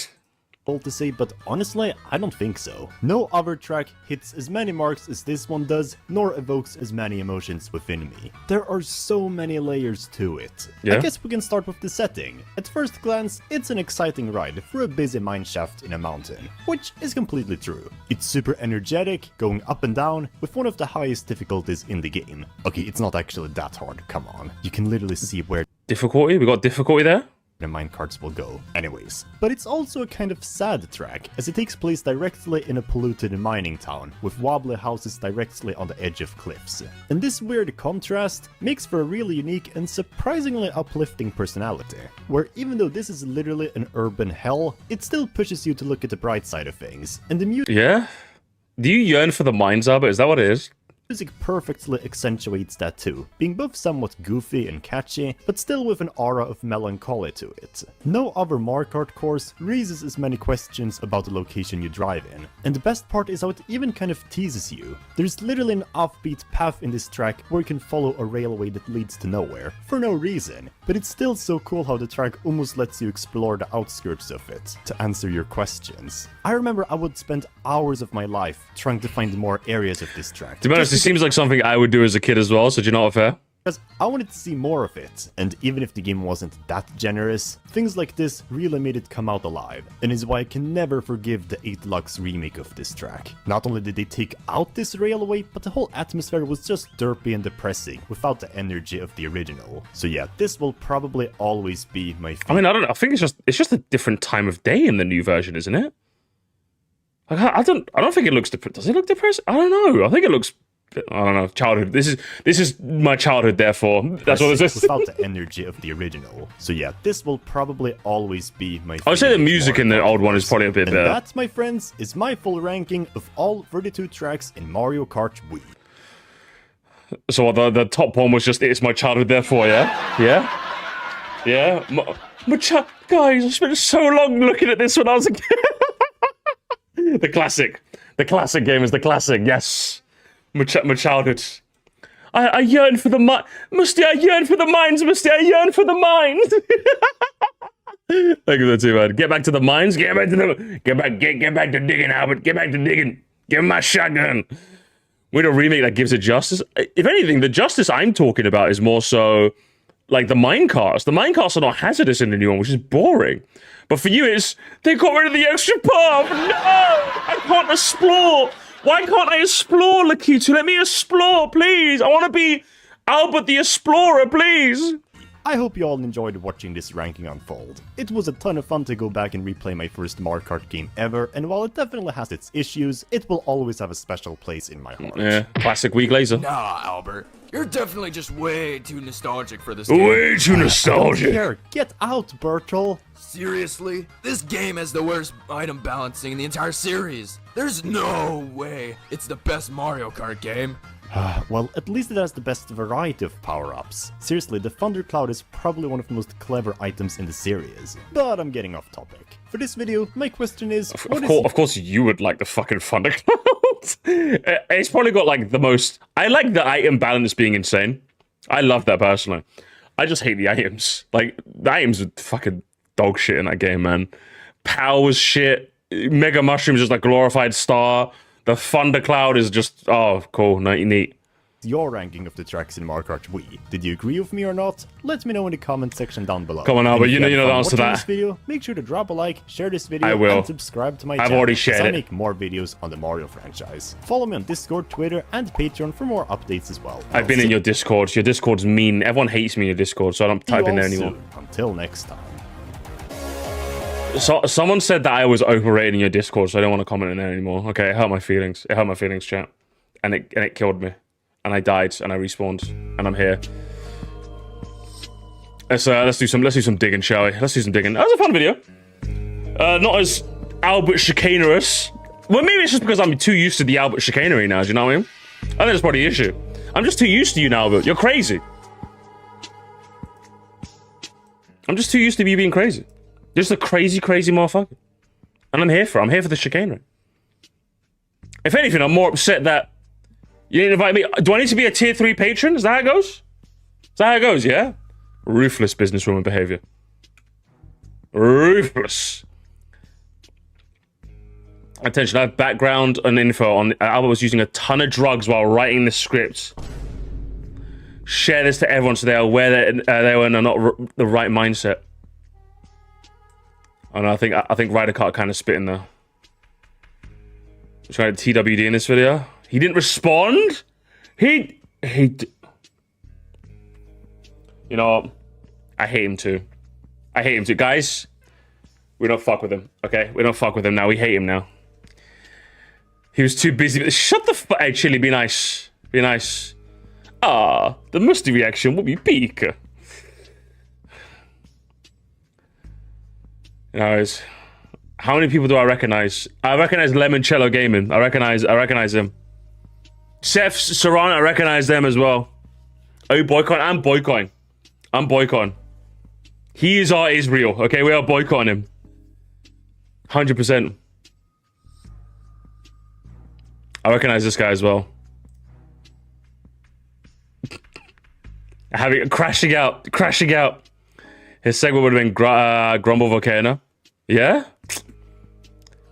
To say, but honestly, I don't think so. No other track hits as many marks as this one does, nor evokes as many emotions within me. There are so many layers to it. Yeah? I guess we can start with the setting. At first glance, it's an exciting ride through a busy mine shaft in a mountain, which is completely true. It's super energetic, going up and down, with one of the highest difficulties in the game. Okay, it's not actually that hard, come on. You can literally see where Difficulty? We got difficulty there? the minecarts will go. Anyways, but it's also a kind of sad track, as it takes place directly in a polluted mining town, with wobbly houses directly on the edge of cliffs. And this weird contrast makes for a really unique and surprisingly uplifting personality, where even though this is literally an urban hell, it still pushes you to look at the bright side of things, and the music Yeah? Do you yearn for the mines, Albert? Is that what it is? Music perfectly accentuates that too, being both somewhat goofy and catchy, but still with an aura of melancholy to it. No other Mario Kart course raises as many questions about the location you drive in, and the best part is how it even kind of teases you. There's literally an offbeat path in this track where you can follow a railway that leads to nowhere, for no reason, but it's still so cool how the track almost lets you explore the outskirts of it, to answer your questions. I remember I would spend hours of my life trying to find more areas of this track. To be honest, it seems like something I would do as a kid as well, so do you know what, fair? Because I wanted to see more of it, and even if the game wasn't that generous, things like this really made it come out alive, and is why I can never forgive the 8-Lux remake of this track. Not only did they take out this railway, but the whole atmosphere was just derpy and depressing, without the energy of the original. So yeah, this will probably always be my favorite. I mean, I don't know, I think it's just a different time of day in the new version, isn't it? Like, I don't think it looks does it look depressing? I don't know. I think it looks, I don't know, childhood. This is my childhood, therefore. That's what this is. Without the energy of the original. So yeah, this will probably always be my favorite. I would say the music in the old one is probably a bit and better. That, my friends, is my full ranking of all 32 tracks in Mario Kart Wii. So the top one was just, it's my childhood, therefore, yeah? Yeah? Yeah? Guys, I spent so long looking at this when I was a kid. The classic. The classic game is the classic, yes. My childhood. I yearn for the Musty, I yearn for the mines, Musty, I yearn for the mines. Thank you for that too, man. Get back to the mines, get back to digging, Albert, get back to digging. Give him my shotgun. We need a remake that gives it justice. If anything, the justice I'm talking about is more so like the minecarts. The minecarts are not hazardous in the new one, which is boring. But for you, it's, they got rid of the extra path. No! I can't explore. Why can't I explore, Lakitu? Let me explore, please. I want to be Albert the Explorer, please. I hope you all enjoyed watching this ranking unfold. It was a ton of fun to go back and replay my first Mario Kart game ever, and while it definitely has its issues, it will always have a special place in my heart. Yeah, classic weak laser. Nah, Albert. You're definitely just way too nostalgic for this game. Way too nostalgic. Here, get out, Bertel. Seriously? This game has the worst item balancing in the entire series. There's no way it's the best Mario Kart game. Well, at least it has the best variety of power-ups. Seriously, the Thundercloud is probably one of the most clever items in the series. But I'm getting off topic. For this video, my question is... Of course you would like the fucking Thundercloud. It's probably got like the most... I like the item balance being insane. I love that personally. I just hate the items. Like, the items are fucking dog shit in that game, man. Power's shit. Mega Mushroom's just like glorified star. The Thundercloud is just, oh, cool, neat. Your ranking of the tracks in Mario Kart Wii. Did you agree with me or not? Let me know in the comment section down below. Come on, Albert, you know the answer to that. This video, make sure to drop a like, share this video, I will. and subscribe to my channel. I've already shared it. I make more videos on the Mario franchise. Follow me on Discord, Twitter, and Patreon for more updates as well. I've been in your Discord. Your Discord's mean. Everyone hates me in your Discord, so I don't type in there anymore. Until next time. So, someone said that I was overrating your Discord, so I don't want to comment in there anymore. Okay, it hurt my feelings. It hurt my feelings, chat. And it killed me. And I died, and I respawned. And I'm here. Let's do some digging, shall we? Let's do some digging. That was a fun video. Not as Albert chicanerous. Well, maybe it's just because I'm too used to the Albert chicanery now, do you know what I mean? I think that's probably the issue. I'm just too used to you now, Albert. You're crazy. I'm just too used to you being crazy. Just a crazy motherfucker. And I'm here for the chicanery. If anything, I'm more upset that you didn't invite me. Do I need to be a tier 3 patron? Is that how it goes? Is that how it goes, yeah? Ruthless businesswoman behavior. Ruthless. Attention, I have background and info on Albert was using a ton of drugs while writing the script. Share this to everyone so they are aware that they were not the right mindset. And I think Ryder Kart kind of spit in there. Trying to TWD in this video. He didn't respond. You know what? I hate him too. I hate him too, guys. We don't fuck with him. Okay, we don't fuck with him now. We hate him now. He was too busy. Shut the fuck. Hey, Chili, be nice. Be nice. Ah, the musty reaction will be peak. Anyways, How many people do I recognize? I recognize Lemoncello Gaming. I recognize him. Seth Serrano, I recognize them as well. Oh, boycott. I'm boycotting. He is our Israel. Okay, we are boycotting him. 100%. I recognize this guy as well. Crashing out. His segment would have been Grumble Volcano. Yeah?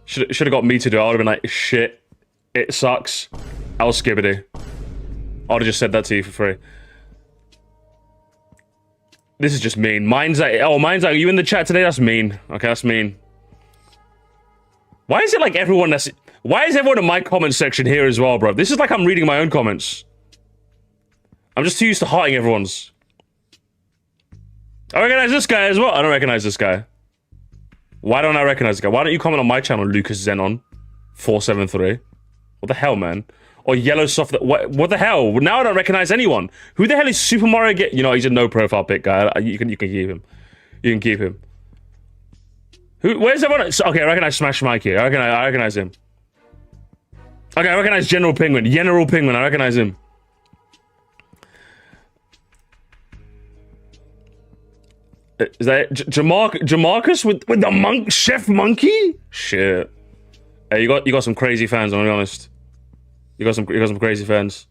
Should have got me to do it. I would have been like, shit, it sucks. I'll skibbity. I would have just said that to you for free. This is just mean. Mine's like, are you in the chat today? That's mean. Okay, that's mean. Why is it like everyone that's... Why is everyone in my comment section here as well, bro? This is like I'm reading my own comments. I'm just too used to hearting everyone's. I recognize this guy as well. I don't recognize this guy. Why don't I recognize this guy? Why don't you comment on my channel, Lucas Zenon 473? What the hell, man? Or Yellow Soft... What the hell? Now I don't recognize anyone. Who the hell is Super Mario... You know, he's a no profile pic guy. You can keep him. You can keep him. Where's everyone? Okay, I recognize Smash Mike here. I recognize him. Okay, I recognize General Penguin. I recognize him. Is that Jamarcus with the Chef Monkey? Shit. Hey, you got some crazy fans, I'm gonna be honest. You got some crazy fans.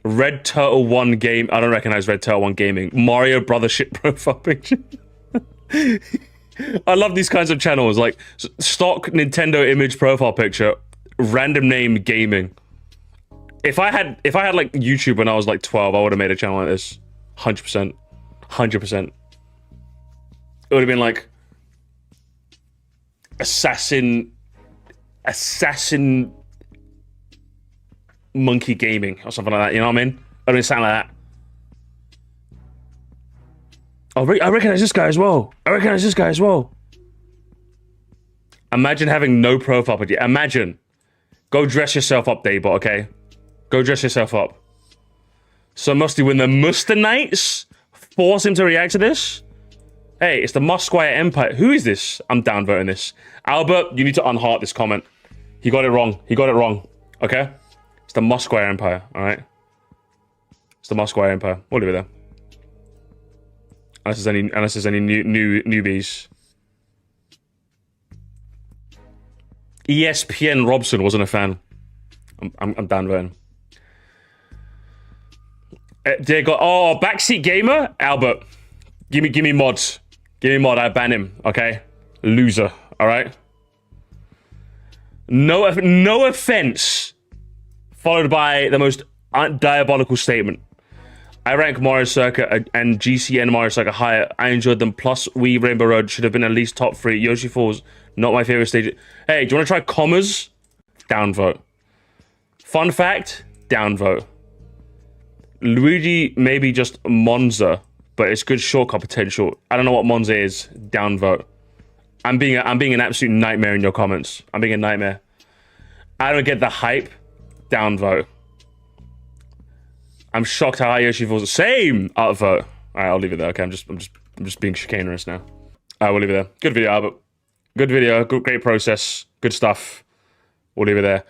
Red Turtle 1 game. I don't recognize Red Turtle 1 Gaming. Mario Brothership profile picture. I love these kinds of channels, like stock Nintendo image profile picture, random name gaming. If I had like YouTube when I was like 12, I would have made a channel like this. 100%. 100%. It would have been like Assassin Monkey Gaming or something like that, you know what I mean? I mean, something like that. Oh, I recognize this guy as well. Imagine having no profile picture. Imagine. Go dress yourself up, Daybot, okay? Go dress yourself up. So Musty, when the Muster Knights force him to react to this? Hey, it's the Musquire Empire. Who is this? I'm downvoting this. Albert, you need to unheart this comment. He got it wrong. Okay? It's the Musquire Empire, alright? It's the Musquire Empire. We'll leave it there. Unless there's any newbies. ESPN Robson wasn't a fan. I'm downvoting. Dear God. Oh, Backseat Gamer? Albert. Give me mods. Give me mod. I ban him. Okay? Loser. Alright? No offense. Followed by the most diabolical statement. I rank Mario Circuit and GCN Mario Circuit higher. I enjoyed them. Plus, Wii Rainbow Road should have been at least top 3. Yoshi Falls, not my favorite stage. Hey, do you want to try commas? Downvote. Fun fact? Downvote. Luigi maybe just Monza, but it's good shortcut potential. I don't know what Monza is. Downvote. I'm being an absolute nightmare in your comments. I'm being a nightmare. I don't get the hype. Downvote. I'm shocked how high Yoshi Falls. Same. Upvote. All right, I'll leave it there. Okay, I'm just being chicanerous now. I will leave it there. Good video, Albert. Good video. Great process. Good stuff. We'll leave it there.